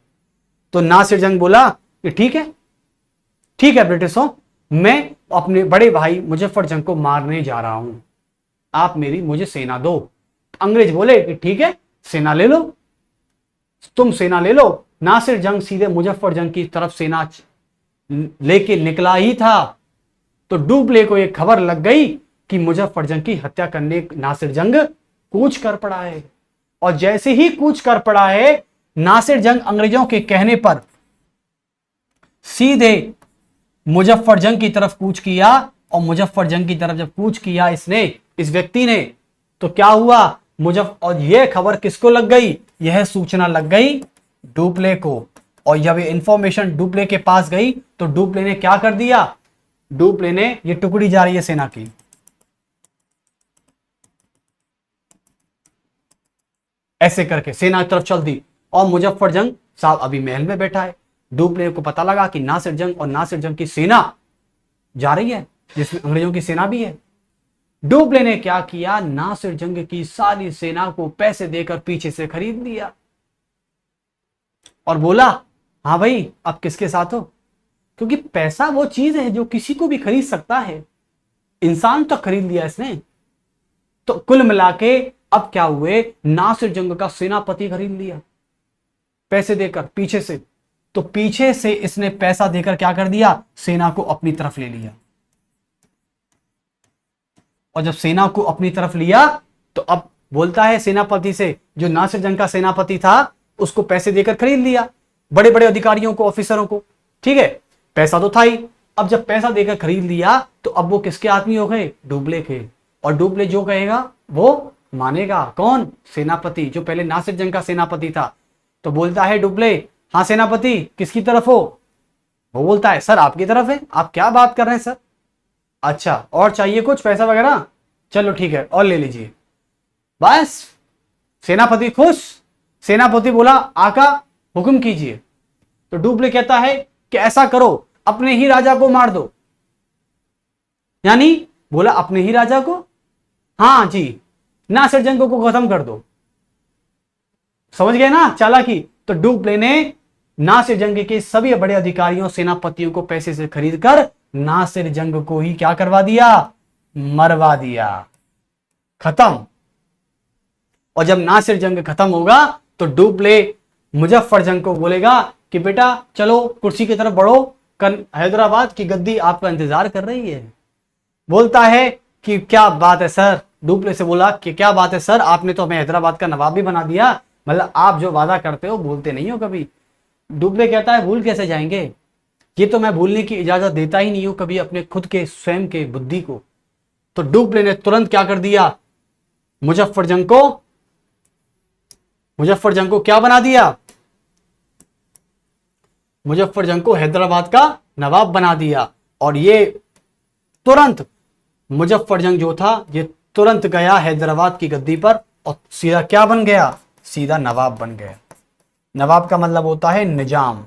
तो नासिर जंग बोला कि ठीक है ब्रिटिशों, मैं अपने बड़े भाई मुजफ्फर जंग को मारने जा रहा हूं, आप मुझे सेना दो। अंग्रेज बोले कि ठीक है सेना ले लो, तुम सेना ले लो, नासिर जंग सीधे मुजफ्फरजंग की तरफ सेना लेके निकला ही था तो डुप्ले को एक खबर लग गई कि मुजफ्फरजंग की हत्या करने नासिर जंग कूच कर पड़ा है। और जैसे ही कूच कर पड़ा है, नासिर जंग अंग्रेजों के कहने पर सीधे मुजफ्फरजंग की तरफ कूच किया। और मुजफ्फरजंग की तरफ जब कूच किया इस व्यक्ति ने, तो क्या हुआ, और यह खबर किसको लग गई, यह सूचना लग गई डुप्ले को। और जब ये इंफॉर्मेशन डुप्ले के पास गई तो डुप्ले ने क्या कर दिया, डुप्ले ने, ये टुकड़ी जा रही है सेना की, ऐसे करके सेना की तरफ चल दी। और मुजफ्फरजंग साहब अभी महल में बैठा है। डुप्ले को पता लगा कि नासिर जंग और नासिर जंग की सेना जा रही है, जिसमें अंग्रेजों की सेना भी है। डुप्ले ने क्या किया, नासिर जंग की सारी सेना को पैसे देकर पीछे से खरीद लिया और बोला, हाँ भाई अब किसके साथ हो, क्योंकि पैसा वो चीज है जो किसी को भी खरीद सकता है। इंसान तो खरीद लिया इसने। तो कुल मिला के अब क्या हुए, नासिर जंग का सेनापति खरीद लिया पैसे देकर पीछे से। तो पीछे से इसने पैसा देकर क्या कर दिया, सेना को अपनी तरफ ले लिया। और जब सेना को अपनी तरफ लिया तो अब बोलता है सेनापति से, जो नासिर जंग का सेनापति था उसको पैसे देकर खरीद लिया, बड़े बड़े अधिकारियों को, ऑफिसरों को, ठीक है, पैसा तो था ही। अब जब पैसा देकर खरीद लिया तो अब वो किसके आदमी हो गए, डुप्ले के। और डुप्ले जो कहेगा वो मानेगा। कौन, सेनापति, जो पहले नासिर जंग का सेनापति था। तो बोलता है डुप्ले, हाँ सेनापति किसकी तरफ हो। वो बोलता है सर आपकी तरफ है, आप क्या बात कर रहे हैं सर। अच्छा और चाहिए कुछ पैसा वगैरह, चलो ठीक है और ले लीजिए। बस सेनापति खुश। सेनापति बोला आका हुक्म कीजिए। तो डुप्ले कहता है कि ऐसा करो, अपने ही राजा को मार दो। यानी बोला अपने ही राजा को, हाँ जी, नासिर जंग को खत्म कर दो। समझ गए ना चालाकी। तो डुप्ले ने नासिर जंग के सभी बड़े अधिकारियों, सेनापतियों को पैसे से खरीदकर नासिर जंग को ही क्या करवा दिया, मरवा दिया, खत्म। और जब नासिर जंग खत्म होगा तो डुप्ले मुजफ्फरजंग को बोलेगा कि बेटा चलो कुर्सी की तरफ बढ़ो, हैदराबाद की गद्दी आपका इंतजार कर रही है। बोलता है कि क्या बात है सर। डुप्ले से बोला कि क्या बात है सर, आपने तो हमें हैदराबाद का नवाब भी बना दिया, मतलब आप जो वादा करते हो भूलते नहीं हो कभी। डुप्ले कहता है भूल कैसे जाएंगे, ये तो मैं भूलने की इजाजत देता ही नहीं हूं कभी अपने खुद के स्वयं के बुद्धि को। तो डुप्ले ने तुरंत क्या कर दिया, मुजफ्फरजंग को क्या बना दिया, मुजफ्फरजंग को हैदराबाद का नवाब बना दिया। और ये तुरंत मुजफ्फरजंग जो था ये तुरंत गया हैदराबाद की गद्दी पर और सीधा क्या बन गया, सीधा नवाब बन गया। नवाब का मतलब होता है निजाम।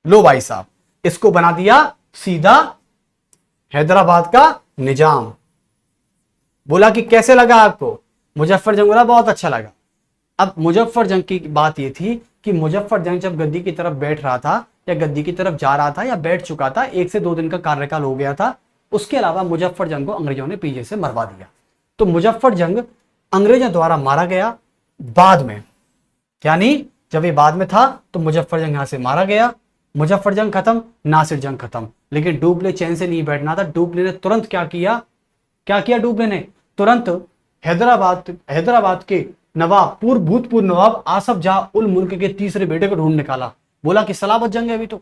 लो भाई साहब, इसको बना दिया सीधा हैदराबाद का निजाम। बोला कि कैसे लगा आपको, मुजफ्फरजंग बोला बहुत अच्छा लगा। अब मुजफ्फरजंग की बात यह थी कि मुजफ्फरजंग जब गद्दी की तरफ बैठ रहा था या गद्दी की तरफ जा रहा था या बैठ चुका था, 1 से 2 दिन का कार्यकाल हो गया था। उसके अलावा मुजफ्फरजंग को अंग्रेजों ने पीछे से मरवा दिया। तो मुजफ्फरजंग अंग्रेजों द्वारा मारा गया बाद में, यानी जब ये बाद में था तो मुजफ्फरजंग यहां से मारा गया। मुजफ्फरजंग खत्म, नासिर जंग खत्म। लेकिन डुप्ले चैन से नहीं बैठना था। डुप्ले ने तुरंत क्या किया डुप्ले ने तुरंत हैदराबाद के नवाब, भूतपूर्व नवाब आसफ जाह उल मुल्क के तीसरे बेटे को ढूंढ निकाला। बोला कि सलाबत जंग है अभी तो।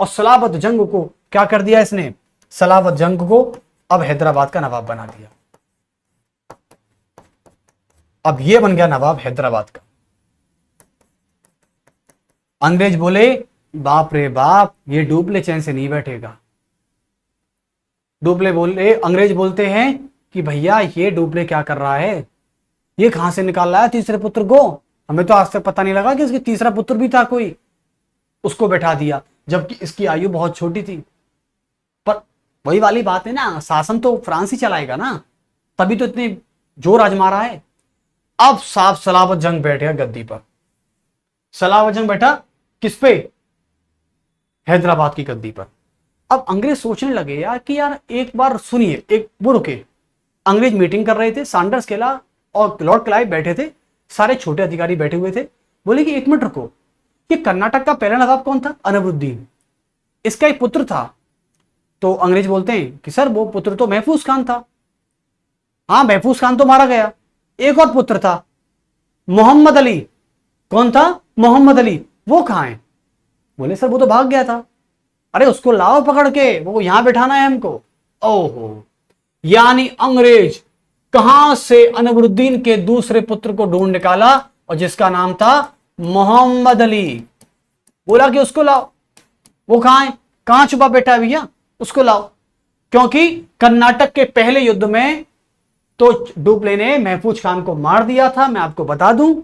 और सलाबत जंग को क्या कर दिया इसने, सलाबत जंग को अब हैदराबाद का नवाब बना दिया। अब ये बन गया नवाब हैदराबाद का। अंग्रेज बोले बाप रे बाप, ये डुप्ले चैन से नहीं बैठेगा। अंग्रेज बोलते हैं कि भैया ये डुप्ले क्या कर रहा है, ये कहां से निकाल रहा है तीसरे पुत्र को, हमें तो आज तक पता नहीं लगा कि इसके तीसरा पुत्र भी था कोई। उसको बैठा दिया जबकि इसकी आयु बहुत छोटी थी। पर वही वाली बात है ना, शासन तो फ्रांस ही चलाएगा ना, तभी तो इतने जोर आजमा रहा है। अब साफ सलाबत जंग बैठ गया गद्दी पर। सलाबत जंग बैठा किस पे, हैदराबाद की गद्दी पर। अब अंग्रेज सोचने लगे यार कि यार एक बार सुनिए, एक वो रुके। अंग्रेज मीटिंग कर रहे थे, सैंडर्स केला और लॉर्ड क्लाइव बैठे थे, सारे छोटे अधिकारी बैठे हुए थे। बोले कि एक मिनट रुको, ये कर्नाटक का पहला नवाब कौन था? अनवरुद्दीन, इसका एक पुत्र था। तो अंग्रेज बोलते हैं कि सर वो पुत्र तो महफूज खान था। हाँ, महफूज खान तो मारा गया, एक और पुत्र था मोहम्मद अली। कौन था? मोहम्मद अली। वो कहां है? बोले सर वो तो भाग गया था। अरे उसको लाओ पकड़ के, वो यहां बैठाना है हमको। ओहो, यानी अंग्रेज कहां से अनवरुद्दीन के दूसरे पुत्र को ढूंढ निकाला, और जिसका नाम था मोहम्मद अली। बोला कि उसको लाओ। वो कहां है? कहां छुपा बैठा है भैया, उसको लाओ। क्योंकि कर्नाटक के पहले युद्ध में तो डुप्ले ने महफूज खान को मार दिया था, मैं आपको बता दूं।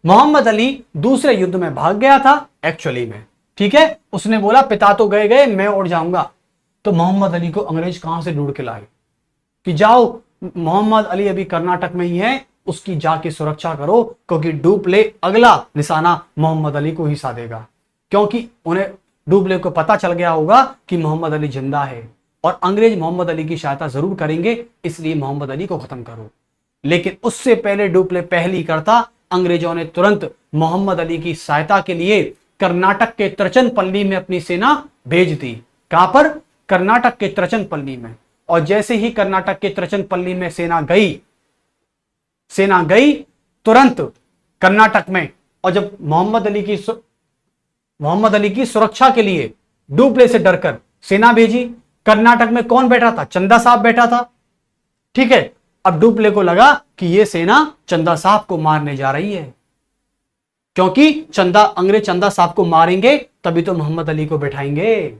मोहम्मद अली दूसरे युद्ध में भाग गया था एक्चुअली में, ठीक है। उसने बोला पिता तो गए गए, मैं उड़ जाऊंगा। तो मोहम्मद अली को अंग्रेज कहां से ढूंढ के लाए कि जाओ, मोहम्मद अली अभी कर्नाटक में ही है, उसकी जाके सुरक्षा करो, क्योंकि डुप्ले अगला निशाना मोहम्मद अली को ही साधेगा। क्योंकि उन्हें डुप्ले को पता चल गया होगा कि मोहम्मद अली जिंदा है और अंग्रेज मोहम्मद अली की सहायता जरूर करेंगे, इसलिए मोहम्मद अली को खत्म करो। लेकिन उससे पहले डुप्ले पहली करता, अंग्रेजों ने तुरंत मोहम्मद अली की सहायता के लिए कर्नाटक के तिरुचनपल्ली में अपनी सेना भेज दी। कहां पर? कर्नाटक के तिरुचनपल्ली में। और जैसे ही कर्नाटक के तिरुचनपल्ली में सेना गई तुरंत कर्नाटक में। और जब मोहम्मद अली की सुरक्षा के लिए डुप्ले से डरकर सेना भेजी, कर्नाटक में कौन बैठा था? चंदा साहब बैठा था, ठीक है। अब डुप्ले को लगा कि यह सेना चंदा साहब को मारने जा रही है, क्योंकि अंग्रेज चंदा साहब को मारेंगे तभी तो मोहम्मद अली को बैठाएंगे।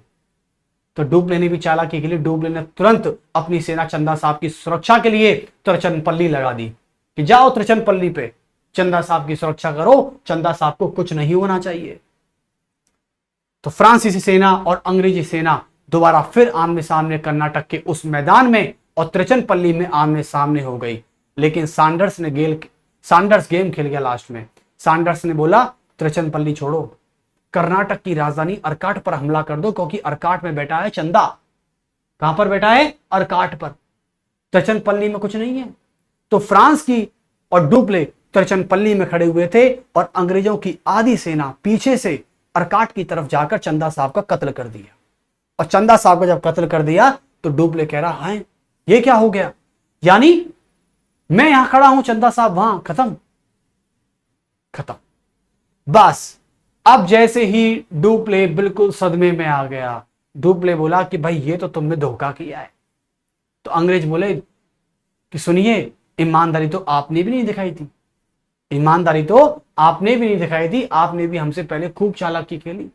तो डुप्ले ने भी चालाकी के लिए डुप्ले ने तुरंत अपनी सेना चंदा साहब की सुरक्षा के लिए तिरुचनपल्ली लगा दी कि जाओ तिरुचनपल्ली पे चंदा साहब की सुरक्षा करो, चंदा साहब को कुछ नहीं होना चाहिए। तो फ्रांसीसी सेना और अंग्रेजी सेना दोबारा फिर आमने सामने कर्नाटक के उस मैदान में और तिरुचनपल्ली में आमने सामने हो गई। लेकिन सांडर्स गेम खेल गया लास्ट में। सांडर्स ने बोला तिरुचनपल्ली छोड़ो, कर्नाटक की राजधानी अर्काट पर हमला कर दो, क्योंकि अर्काट में बैठा है चंदा। कहां पर बैठा है? अर्काट पर। तिरुचनपल्ली में कुछ नहीं है। तो फ्रांस की और डुप्ले तिरुचनपल्ली में खड़े हुए थे और अंग्रेजों की आधी सेना पीछे से अर्काट की तरफ जाकर चंदा साहब का कत्ल कर दिया। और चंदा साहब का जब कत्ल कर दिया तो डुप्ले कह रहा है ये क्या हो गया, यानी मैं यहां खड़ा हूं, चंदा साहब वहां, खत्म। बस अब जैसे ही डुप्ले बिल्कुल सदमे में आ गया, डुप्ले बोला कि भाई ये तो तुमने धोखा किया है। तो अंग्रेज बोले कि सुनिए, ईमानदारी तो आपने भी नहीं दिखाई थी, आपने भी हमसे पहले खूब चालाकी खेली।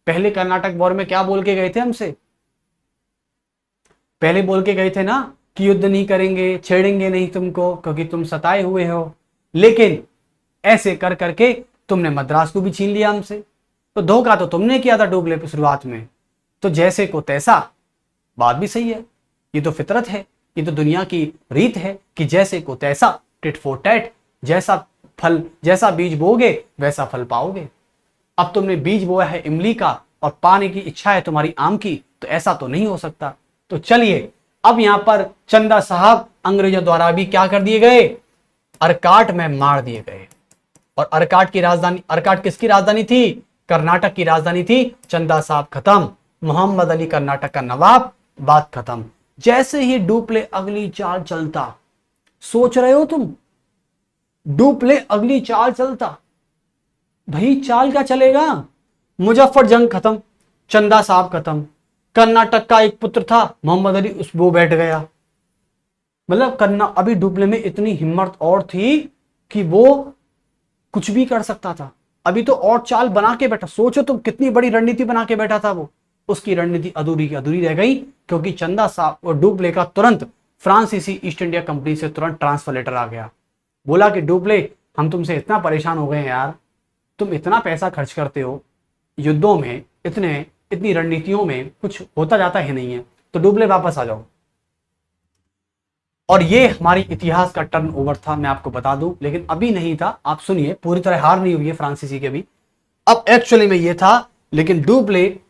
पहले कर्नाटक वॉर में क्या बोल के गए थे हमसे? पहले बोल के गए थे ना कि युद्ध नहीं करेंगे, छेड़ेंगे नहीं तुमको, क्योंकि तुम सताए हुए हो। लेकिन ऐसे कर करके तुमने मद्रास को भी छीन लिया हमसे। तो धोखा तो तुमने किया था डुप्ले पे शुरुआत में। तो जैसे को तैसा, बात भी सही है, ये तो फितरत है, ये तो दुनिया की रीत है कि जैसे को तैसा, टिट फॉर टैट, जैसा बीज बोगे वैसा फल पाओगे। अब तुमने बीज बोया है इमली का और पाने की इच्छा है तुम्हारी आम की, तो ऐसा तो नहीं हो सकता। तो चलिए, अब यहां पर चंदा साहब अंग्रेजों द्वारा भी क्या कर दिए गए? अर्काट में मार दिए गए। और अर्काट किसकी राजधानी थी? कर्नाटक की राजधानी थी। चंदा साहब खत्म, मोहम्मद अली कर्नाटक का नवाब, बात खत्म। जैसे ही डुप्ले अगली चाल चलता, सोच रहे हो तुम, डुप्ले अगली चाल चलता, भाई चाल क्या चलेगा? मुजफ्फर जंग खत्म, चंदा साहब खत्म, कर्नाटक का एक पुत्र था मोहम्मद अली, वो बैठ गया। मतलब अभी डुप्ले में इतनी हिम्मत और थी कि वो कुछ भी कर सकता था। अभी तो और चाल बना के बैठा, सोचो तुम कितनी बड़ी रणनीति बना के बैठा था वो। उसकी रणनीति अधूरी की अधूरी रह गई, क्योंकि चंदा साहब और डुप्ले का तुरंत फ्रांसीसी ईस्ट इंडिया कंपनी से तुरंत ट्रांसफर लेटर आ गया। बोला कि डुप्ले, हम तुमसे इतना परेशान हो गए हैं यार, तुम इतना पैसा खर्च करते हो युद्धों में, इतनी रणनीतियों में कुछ होता जाता है नहीं है, तो डुप्ले वापस आ जाओ। और ये हमारी इतिहास का टर्न ओवर था, मैं आपको बता दूं। लेकिन अभी नहीं था, आप सुनिए, पूरी तरह हार नहीं हुई है फ्रांसीसी के भी। अब एक्चुअली में ये था, लेकिन डुप्ले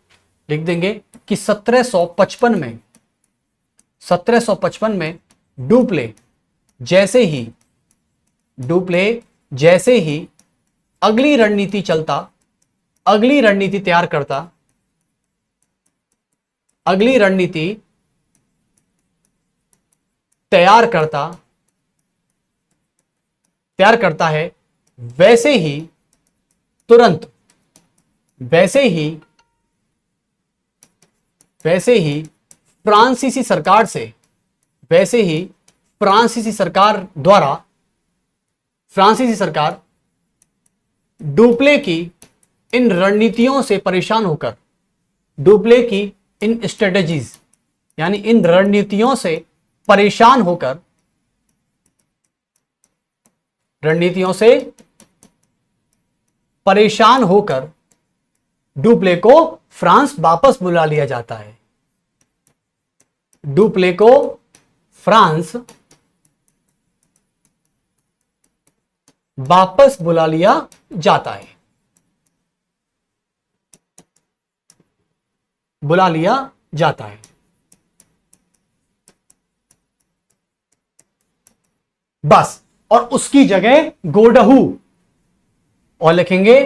लिख देंगे कि 1755 में डुप्ले जैसे ही अगली रणनीति चलता, अगली रणनीति तैयार करता, अगली रणनीति तैयार करता है, वैसे ही तुरंत, वैसे ही फ्रांसीसी सरकार से, वैसे ही फ्रांसीसी सरकार द्वारा, फ्रांसीसी सरकार डुप्ले की इन रणनीतियों से परेशान होकर, डुप्ले की इन स्ट्रेटेजीज यानी इन रणनीतियों से परेशान होकर, रणनीतियों से परेशान होकर डुप्ले को फ्रांस वापस बुला लिया जाता है। डुप्ले को फ्रांस वापस बुला लिया जाता है, बुला लिया जाता है। बस, और उसकी जगह गोडहू, और लिखेंगे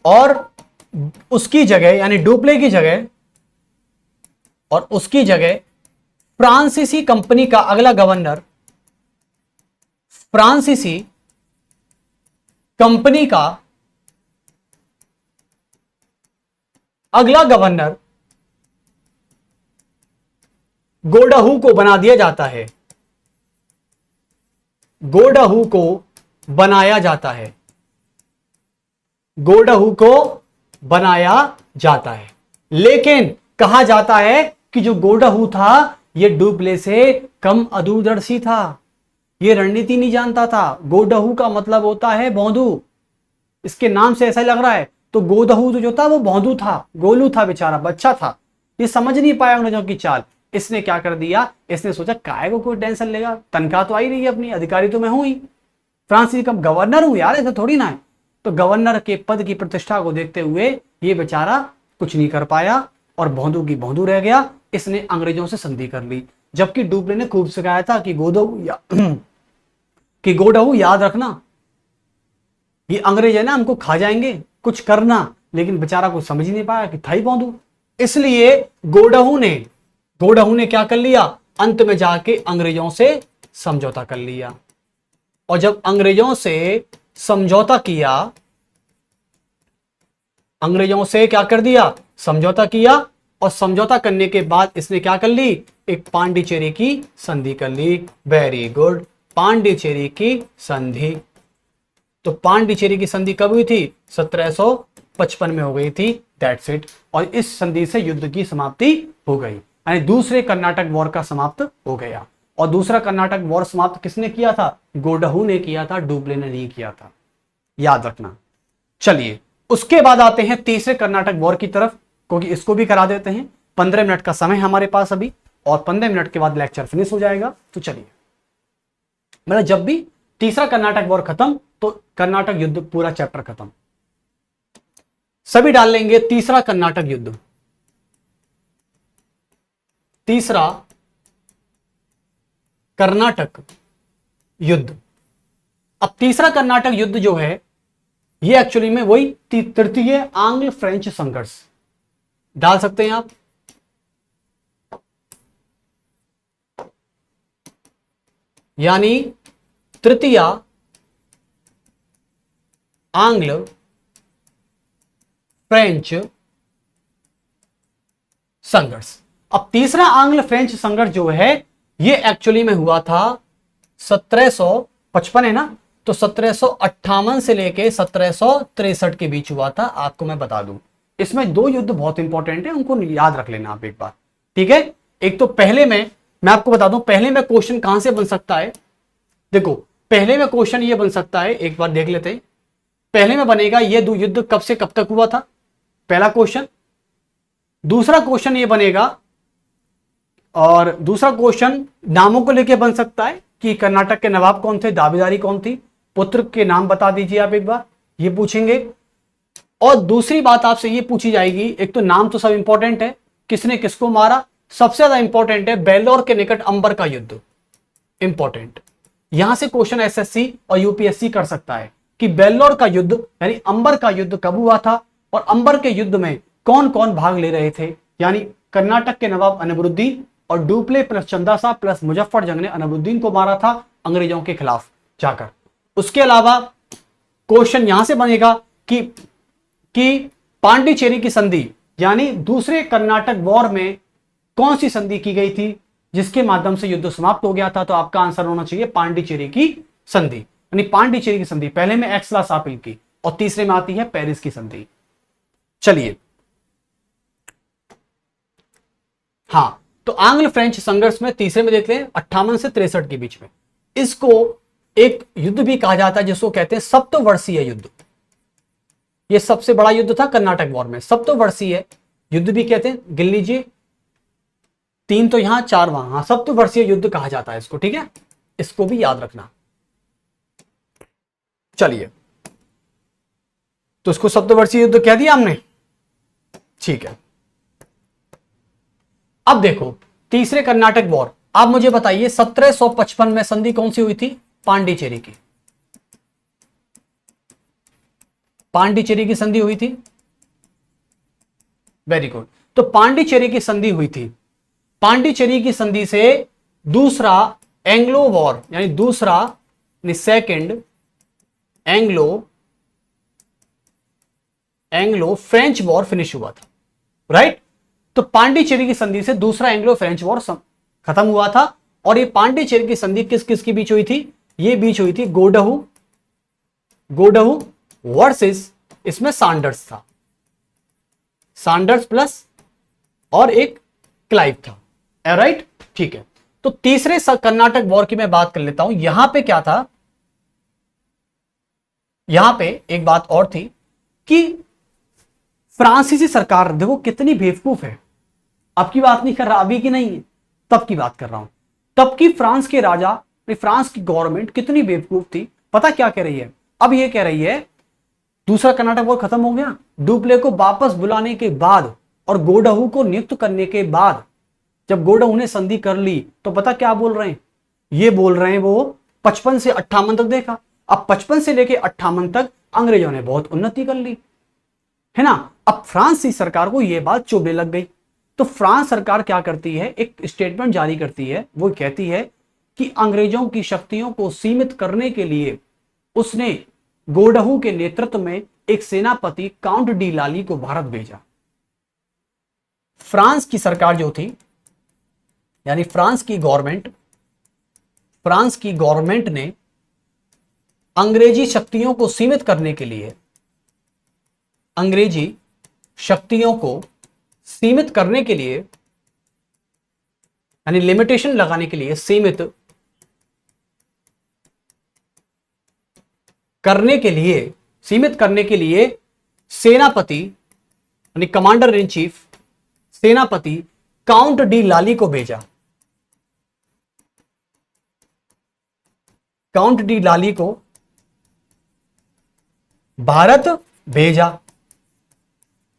और उसकी जगह यानी डुप्ले की जगह, और उसकी जगह फ्रांसीसी कंपनी का अगला गवर्नर, फ्रांसीसी कंपनी का अगला गवर्नर गोडहू को बना दिया जाता है, गोडहू को बनाया जाता है, गोडहू को बनाया जाता है। लेकिन कहा जाता है कि जो गोडहू था यह डुप्ले से कम अदूरदर्शी था, यह रणनीति नहीं जानता था। गोडहू का मतलब होता है भौंदू, इसके नाम से ऐसा ही लग रहा है। तो गोडहू जो था वो भौंदू था, गोलू था, बेचारा बच्चा था, ये समझ नहीं पाया अंग्रेजों की चाल। इसने क्या कर दिया, इसने सोचा काय को कोई टेंशन लेगा, तनख्वाह तो आई रही है अपनी, अधिकारी तो मैं हूं ही, फ्रांस का गवर्नर हूं यार, ऐसा थोड़ी ना है। तो गवर्नर के पद की प्रतिष्ठा को देखते हुए ये बेचारा कुछ नहीं कर पाया और भौंदू की भौंदू रह गया। इसने अंग्रेजों से संधि कर ली, जबकि डुप्ले ने खूब सिखाया था कि गोडहू याद रखना, ये अंग्रेज है ना, हमको खा जाएंगे, कुछ करना। लेकिन बेचारा कुछ समझ ही नहीं पाया कि था ही भौंदू। इसलिए गोडहू ने क्या कर लिया, अंत में जाके अंग्रेजों से समझौता कर लिया। और जब अंग्रेजों से समझौता किया, अंग्रेजों से क्या कर दिया, समझौता किया, और समझौता करने के बाद इसने क्या कर ली, एक पांडिचेरी की संधि कर ली। वेरी गुड, पांडिचेरी की संधि। तो पांडिचेरी की संधि कब हुई थी, 1755 में हो गई थी, दैट्स इट। और इस संधि से युद्ध की समाप्ति हो गई, यानी दूसरे कर्नाटक वॉर का समाप्त हो गया। और दूसरा कर्नाटक वॉर समाप्त किसने किया था, गोडहू ने किया था, डुप्ले ने नहीं किया था, याद रखना। चलिए उसके बाद आते हैं तीसरे कर्नाटक वॉर की तरफ, क्योंकि इसको भी करा देते हैं। 15 मिनट का समय हमारे पास अभी, और 15 मिनट के बाद लेक्चर फिनिश हो जाएगा। तो चलिए, मतलब जब भी तीसरा कर्नाटक वॉर खत्म तो कर्नाटक युद्ध पूरा चैप्टर खत्म, सभी डाल लेंगे तीसरा कर्नाटक युद्ध, तीसरा कर्नाटक युद्ध। अब तीसरा कर्नाटक युद्ध जो है ये एक्चुअली में वही तृतीय आंग्ल फ्रेंच संघर्ष डाल सकते हैं आप। यानी तृतीय आंग्ल फ्रेंच संघर्ष। अब तीसरा आंग्ल फ्रेंच संघर्ष जो है ये एक्चुअली में हुआ था 1755 है ना, तो 1758 से लेके 1763 के बीच हुआ था। आपको मैं बता दूं, इसमें दो युद्ध बहुत इंपॉर्टेंट है, उनको याद रख लेना आप एक बार, ठीक है। एक तो पहले में मैं आपको बता दूं, पहले में क्वेश्चन कहां से बन सकता है। देखो पहले में क्वेश्चन ये बन सकता है, एक बार देख लेते हैं। पहले में बनेगा ये युद्ध कब से कब तक हुआ था, पहला क्वेश्चन। दूसरा क्वेश्चन ये बनेगा, और दूसरा क्वेश्चन नामों को लेकर बन सकता है कि कर्नाटक के नवाब कौन थे, दावेदारी कौन थी, पुत्र के नाम बता दीजिए आप एक बार, ये पूछेंगे। और दूसरी बात आपसे ये पूछी जाएगी, एक तो नाम तो सब इंपॉर्टेंट है, किसने किसको मारा, सबसे ज्यादा इंपॉर्टेंट है बेल्लौर के निकट अंबर का युद्ध, इंपॉर्टेंट। यहां से क्वेश्चन एसएससी और यूपीएससी कर सकता है कि बेल्लोर का युद्ध यानी अंबर का युद्ध कब हुआ था और अंबर के युद्ध में कौन कौन भाग ले रहे थे। यानी कर्नाटक के नवाब अनबरुद्दीन और डुप्ले प्लस चंदा साहब प्लस मुजफ्फर जंग ने अनबरुद्दीन को मारा था अंग्रेजों के खिलाफ जाकर। उसके अलावा क्वेश्चन यहां से बनेगा कि पांडिचेरी की संधि यानी दूसरे कर्नाटक वॉर में कौन सी संधि की गई थी जिसके माध्यम से युद्ध समाप्त हो गया था। तो आपका आंसर होना चाहिए पांडिचेरी की संधि। यानी पांडिचेरी की संधि पहले में एक्सला सापिल की और तीसरे में आती है पेरिस की संधि। चलिए, हां, तो आंग्ल फ्रेंच संघर्ष में तीसरे में देखते हैं 58 से 63 के बीच में। इसको एक युद्ध भी कहा जाता है जिसको कहते हैं सप्तवर्षीय युद्ध। यह सबसे बड़ा युद्ध था कर्नाटक वॉर में, सप्तवर्षीय युद्ध भी कहते हैं। गिन लीजिए, 3 तो यहां 4 वहां, सप्तवर्षीय युद्ध कहा जाता है इसको, ठीक है, इसको भी याद रखना। चलिए, तो इसको सप्तवर्षीय युद्ध कह दिया हमने, ठीक है। अब देखो तीसरे कर्नाटक वॉर, आप मुझे बताइए 1755 में संधि कौन सी हुई थी? पांडिचेरी की, पांडिचेरी की संधि हुई थी। वेरी गुड, तो पांडिचेरी की संधि हुई थी। पांडिचेरी की संधि से दूसरा एंग्लो वॉर यानी दूसरा second Anglo French war finish हुआ था, राइट। तो पांडिचेरी की संधि से दूसरा एंग्लो फ्रेंच वॉर खत्म हुआ था। और ये पांडिचेरी की संधि किस किस के बीच हुई थी? ये बीच हुई थी गोडहू वर्सेस, इसमें सैंडर्स था, सैंडर्स प्लस और एक क्लाइव था, राइट, ठीक है। तो तीसरे कर्नाटक वॉर की मैं बात कर लेता हूं। यहां पे क्या था, यहां पे एक बात और थी कि फ्रांसीसी सरकार, देखो कितनी बेवकूफ है, अब की बात नहीं कर रहा, अभी की नहीं है, तब की बात कर रहा हूं। तब की फ्रांस के राजा, फ्रांस की गवर्नमेंट कितनी बेवकूफ थी, पता क्या कह रही है? अब ये कह रही है दूसरा कर्नाटक वॉर खत्म हो गया, डुप्ले को वापस बुलाने के बाद और गोडहू को नियुक्त करने के बाद, जब गोडहू ने संधि कर ली तो पता क्या बोल रहे हैं? ये बोल रहे हैं वो 55 से 58 तक देखा। अब 55 से लेके 58 तक अंग्रेजों ने बहुत उन्नति कर ली, है ना। अब फ्रांस की सरकार को यह बात चुभने लग गई, तो फ्रांस सरकार क्या करती है, एक स्टेटमेंट जारी करती है। वो कहती है कि अंग्रेजों की शक्तियों को सीमित करने के लिए उसने गोडहू के नेतृत्व में एक सेनापति काउंट डी लाली को भारत भेजा। फ्रांस की सरकार जो थी, यानी फ्रांस की गवर्नमेंट ने अंग्रेजी शक्तियों को सीमित करने के लिए, अंग्रेजी शक्तियों को सीमित करने के लिए, यानी लिमिटेशन लगाने के लिए, सीमित करने के लिए सेनापति यानी कमांडर इन चीफ सेनापति काउंट डी लाली को भेजा। काउंट डी लाली को भारत भेजा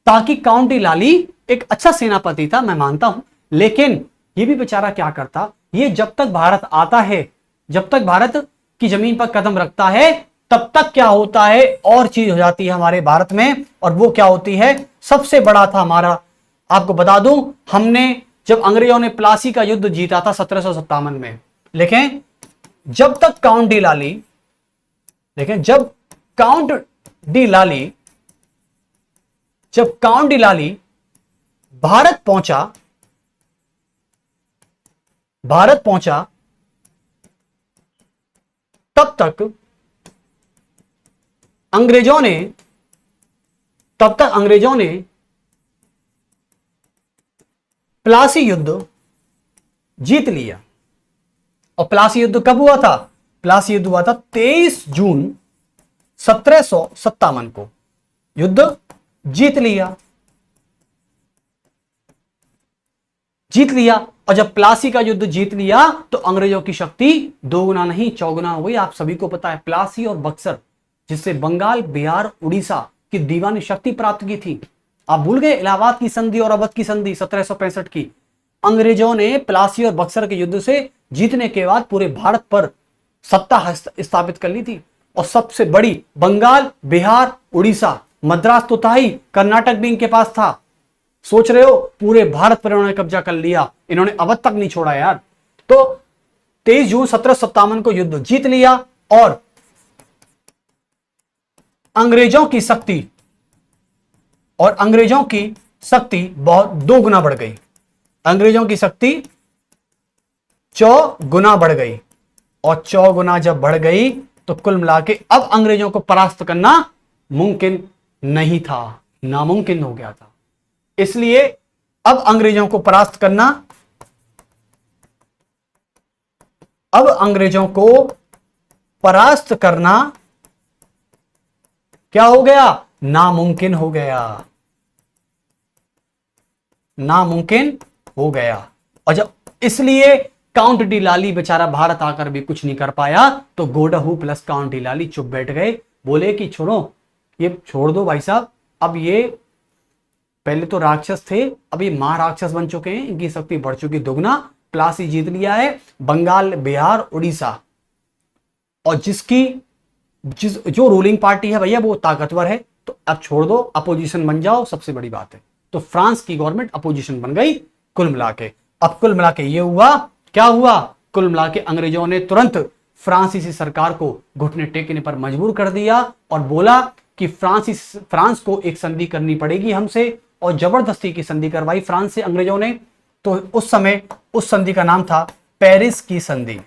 ताकि काउंट डी लाली एक अच्छा सेनापति था, मैं मानता हूं, लेकिन ये भी बेचारा क्या करता, ये जब तक भारत आता है, जब तक भारत की जमीन पर कदम रखता है, तब तक क्या होता है, और चीज हो जाती है हमारे भारत में। और वो क्या होती है, सबसे बड़ा था हमारा, आपको बता दूं, हमने जब अंग्रेजों ने प्लासी का युद्ध जीता था 1757 में, लेकिन जब तक काउंट डी लाली, जब काउंट डी लाली भारत पहुंचा, तब तक अंग्रेजों ने प्लासी युद्ध जीत लिया। और प्लासी युद्ध कब हुआ था? प्लासी युद्ध हुआ था 23 जून 1757 को, युद्ध जीत लिया। और जब प्लासी का युद्ध जीत लिया तो अंग्रेजों की शक्ति दोगुना नहीं चौगुना हो गई। आप सभी को पता है, प्लासी और बक्सर, जिससे बंगाल, बिहार, उड़ीसा की दीवानी शक्ति प्राप्त की थी। आप भूल गए इलाहाबाद की संधि और अवध की संधि 1765 की। अंग्रेजों ने प्लासी और बक्सर के युद्ध से जीतने के बाद पूरे भारत पर सत्ता स्थापित कर ली थी। और सबसे बड़ी बंगाल, बिहार, उड़ीसा, मद्रास तो था ही, कर्नाटक भी इनके पास था। सोच रहे हो, पूरे भारत पर इन्होंने कब्जा कर लिया, इन्होंने अवध तक नहीं छोड़ा यार। तो 23 जून 1757 को युद्ध जीत लिया और अंग्रेजों की शक्ति बहुत 2 गुना बढ़ गई। अंग्रेजों की शक्ति 4 गुना बढ़ गई। और 4 गुना जब बढ़ गई तो कुल मिला के अब अंग्रेजों को परास्त करना मुमकिन नहीं था, नामुमकिन हो गया था। इसलिए अब अंग्रेजों को परास्त करना, अब अंग्रेजों को परास्त करना क्या हो गया? नामुमकिन हो गया, नामुमकिन हो गया। और जब इसलिए काउंट डी लाली बेचारा भारत आकर भी कुछ नहीं कर पाया, तो गोडाहू प्लस काउंट डी लाली चुप बैठ गए, बोले कि छोड़ो, ये छोड़ दो भाई साहब, अब ये पहले तो राक्षस थे, अब ये महाराक्षस बन चुके हैं, इनकी शक्ति बढ़ चुकी दुगना, प्लासी जीत लिया है बंगाल, बिहार, उड़ीसा। और जो रूलिंग पार्टी है भैया वो ताकतवर है, तो अब छोड़ दो, अपोजिशन बन जाओ, सबसे बड़ी बात है। तो फ्रांस की गवर्नमेंट अपोजिशन बन गई कुल मिला के। अब कुल मिला के ये हुआ, क्या हुआ? कुल मिला के अंग्रेजों ने तुरंत फ्रांसीसी सरकार को घुटने टेकने पर मजबूर कर दिया और बोला कि फ्रांस को एक संधि करनी पड़ेगी हमसे, और जबरदस्ती की संधि करवाई फ्रांस से अंग्रेजों ने। तो उस समय उस संधि का नाम था पेरिस की संधि।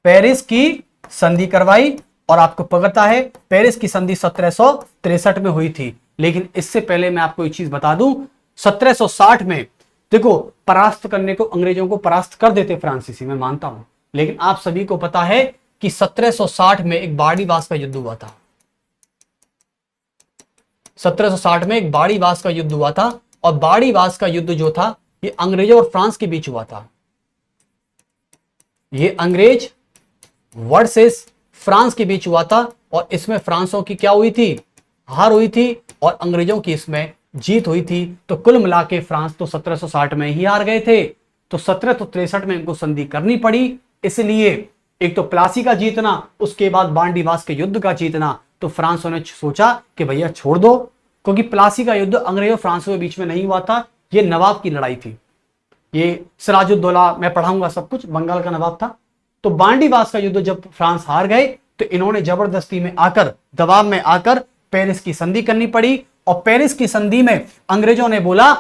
पेरिस की संधि करवाई, और आपको पता है पेरिस की संधि 1763 में हुई थी। लेकिन इससे पहले मैं आपको एक चीज बता दूं, 1760 में देखो, परास्त करने को अंग्रेजों को परास्त कर देते फ्रांसीसी, मैं मानता हूं, लेकिन आप सभी को पता है कि 1760 में एक बाड़ीवास का युद्ध हुआ था। 1760 में एक बाड़ीवास का युद्ध हुआ था, और बाड़ीवास का युद्ध जो था ये अंग्रेजों और फ्रांस के बीच हुआ था। ये अंग्रेज वर्सेस फ्रांस के बीच हुआ था, और इसमें फ्रांसों की क्या हुई थी? हार हुई थी, और अंग्रेजों की इसमें जीत हुई थी। तो कुल मिला के फ्रांस तो 1760 में ही हार गए थे, तो 1763 में इनको संधि करनी पड़ी। इसलिए एक तो प्लासी का जीतना, उसके बाद बांडीवास के युद्ध का जीतना, तो फ्रांसों ने सोचा कि भैया छोड़ दो, क्योंकि प्लासी का युद्ध अंग्रेजों और फ्रांसों के बीच में नहीं हुआ था, ये नवाब की लड़ाई थी। ये सिराजुद्दौला, मैं पढ़ाऊंगा सब कुछ, बंगाल का नवाब था। तो बांडीवास का युद्ध जब फ्रांस हार गए, तो इन्होंने जबरदस्ती में आकर, दबाव में आकर पेरिस की संधि करनी पड़ी। और पेरिस की संधि में अंग्रेजों ने बोला,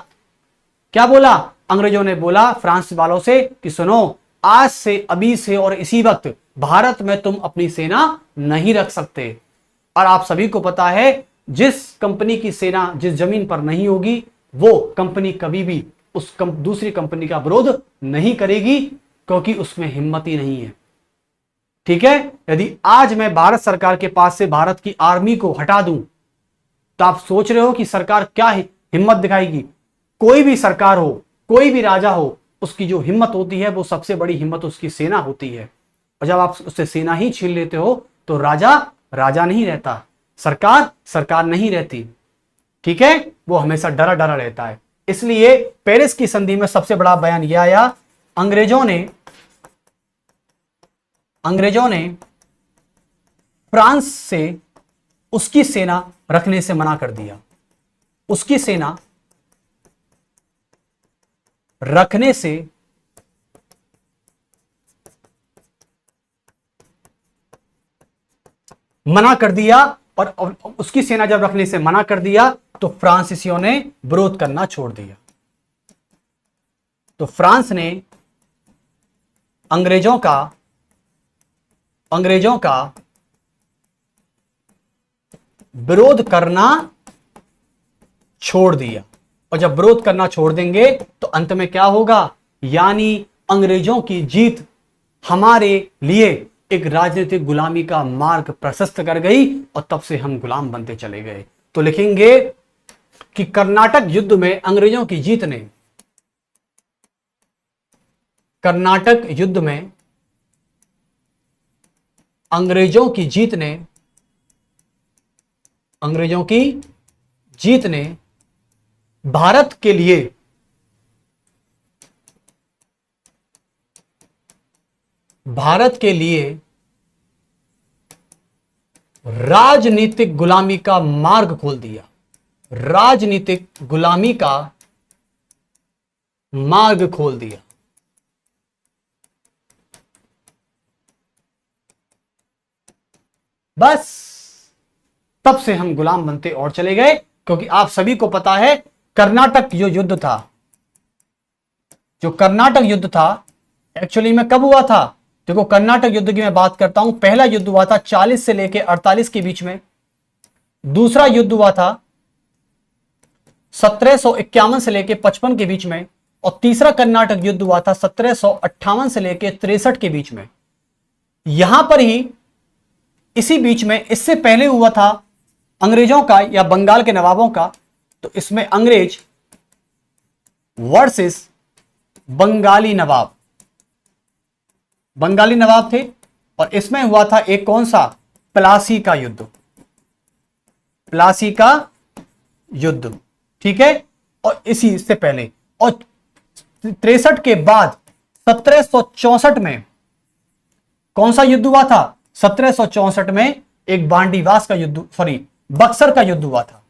क्या बोला? अंग्रेजों ने बोला फ्रांस वालों से कि सुनो, आज से, अभी से और इसी वक्त भारत में तुम अपनी सेना नहीं रख सकते। और आप सभी को पता है, जिस कंपनी की सेना जिस जमीन पर नहीं होगी, वो कंपनी कभी भी उस दूसरी कंपनी का विरोध नहीं करेगी, क्योंकि उसमें हिम्मत ही नहीं है। ठीक है? यदि आज मैं भारत सरकार के पास से भारत की आर्मी को हटा दूं, तो आप सोच रहे हो कि सरकार क्या हिम्मत दिखाएगी? कोई भी सरकार हो, कोई भी राजा हो, उसकी जो हिम्मत होती है वो सबसे बड़ी हिम्मत उसकी सेना होती है। और जब आप उससे सेना ही छीन लेते हो, तो राजा राजा नहीं रहता, सरकार सरकार नहीं रहती। ठीक है? वो हमेशा डरा डरा रहता है। इसलिए पेरिस की संधि में सबसे बड़ा बयान यह आया, अंग्रेजों ने फ्रांस से उसकी सेना रखने से मना कर दिया। उसकी सेना रखने से मना कर दिया, और उसकी सेना जब रखने से मना कर दिया, तो फ्रांसीसियों ने विरोध करना छोड़ दिया। तो फ्रांस ने अंग्रेजों का विरोध करना छोड़ दिया। और जब विरोध करना छोड़ देंगे, तो अंत में क्या होगा? यानी अंग्रेजों की जीत हमारे लिए एक राजनीतिक गुलामी का मार्ग प्रशस्त कर गई, और तब से हम गुलाम बनते चले गए। तो लिखेंगे कि कर्नाटक युद्ध में अंग्रेजों की जीत ने, कर्नाटक युद्ध में अंग्रेजों की जीत ने भारत के लिए भारत के लिए राजनीतिक गुलामी का मार्ग खोल दिया। राजनीतिक गुलामी का मार्ग खोल दिया। बस तब से हम गुलाम बनते और चले गए, क्योंकि आप सभी को पता है कर्नाटक जो युद्ध था, जो कर्नाटक युद्ध था एक्चुअली में कब हुआ था। देखो कर्नाटक युद्ध की मैं बात करता हूं, पहला युद्ध हुआ था 40 से लेकर 48 के बीच में, दूसरा युद्ध हुआ था 1751 से लेकर 55 के बीच में, और तीसरा कर्नाटक युद्ध हुआ था 1758 से लेकर 63 के बीच में। यहां पर ही इसी बीच में इससे पहले हुआ था अंग्रेजों का या बंगाल के नवाबों का, तो इसमें अंग्रेज वर्सेस बंगाली नवाब, बंगाली नवाब थे। और इसमें हुआ था एक कौन सा, प्लासी का युद्ध, प्लासी का युद्ध, ठीक है। और इसी से पहले और 63 के बाद 1764 में कौन सा युद्ध हुआ था, 1764 में एक बांडीवास का युद्ध, सॉरी बक्सर का युद्ध हुआ था।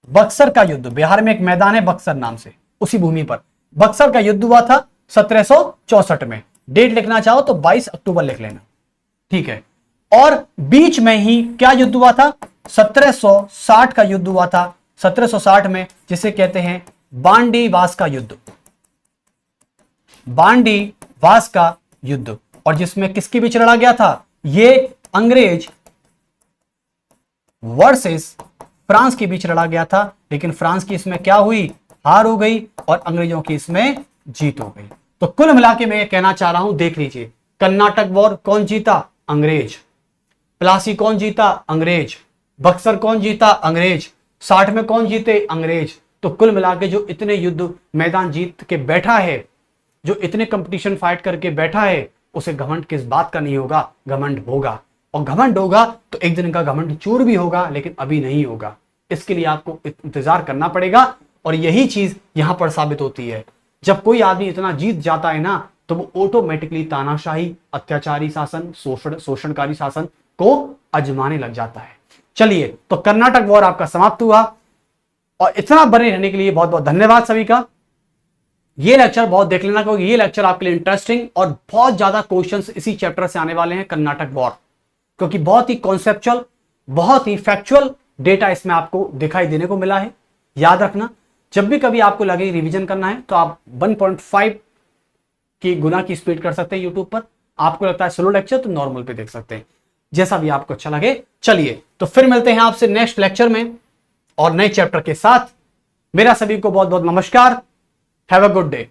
बक्सर का युद्ध, बिहार में एक मैदान है बक्सर नाम से, उसी भूमि पर बक्सर का युद्ध हुआ था 1764 में। डेट लिखना चाहो तो 22 अक्टूबर लिख लेना, ठीक है। और बीच में ही क्या युद्ध हुआ था, 1760 का युद्ध हुआ था। 1760 में जिसे कहते हैं बांडीवास का युद्ध, बांडीवास का युद्ध, और जिसमें किसके बीच लड़ा गया था, ये अंग्रेज वर्सेस फ्रांस के बीच लड़ा गया था। लेकिन फ्रांस की इसमें क्या हुई, हार हो गई, और अंग्रेजों की इसमें जीत हो गई। तो कुल मिला के मैं ये कहना चाह रहा हूं, देख लीजिए कर्नाटक वॉर कौन जीता, अंग्रेज। प्लासी कौन जीता, अंग्रेज। बक्सर कौन जीता, अंग्रेज। 60 में कौन जीते, अंग्रेज। तो कुल मिला के जो इतने युद्ध मैदान जीत के बैठा है, जो इतने कंपटीशन फाइट करके बैठा है, उसे घमंड किस बात का नहीं होगा, घमंड होगा। और घमंड होगा तो एक दिन का घमंड चूर भी होगा, लेकिन अभी नहीं होगा। इसके लिए आपको इंतजार करना पड़ेगा। और यही चीज यहां पर साबित होती है, जब कोई आदमी इतना जीत जाता है ना, तो वो ऑटोमेटिकली तानाशाही, अत्याचारी शासन, शोषणकारी शासन को अजमाने लग जाता है। चलिए, तो कर्नाटक वॉर आपका समाप्त हुआ, और इतना बने रहने के लिए बहुत बहुत धन्यवाद सभी का। ये लेक्चर बहुत देख लेना, क्योंकि ये लेक्चर आपके लिए इंटरेस्टिंग और बहुत ज्यादा क्वेश्चंस इसी चैप्टर से आने वाले हैं, कर्नाटक वॉर, क्योंकि बहुत ही कॉन्सेप्चुअल, बहुत ही फैक्चुअल डेटा इसमें आपको दिखाई देने को मिला है। याद रखना, जब भी कभी आपको लगे रिवीजन करना है तो आप 1.5 की गुना की स्पीड कर सकते हैं यूट्यूब पर। आपको लगता है स्लो लेक्चर तो नॉर्मल पे देख सकते हैं, जैसा भी आपको अच्छा लगे। चलिए, तो फिर मिलते हैं आपसे नेक्स्ट लेक्चर में और नए चैप्टर के साथ। मेरा सभी को बहुत बहुत नमस्कार। Have a good day.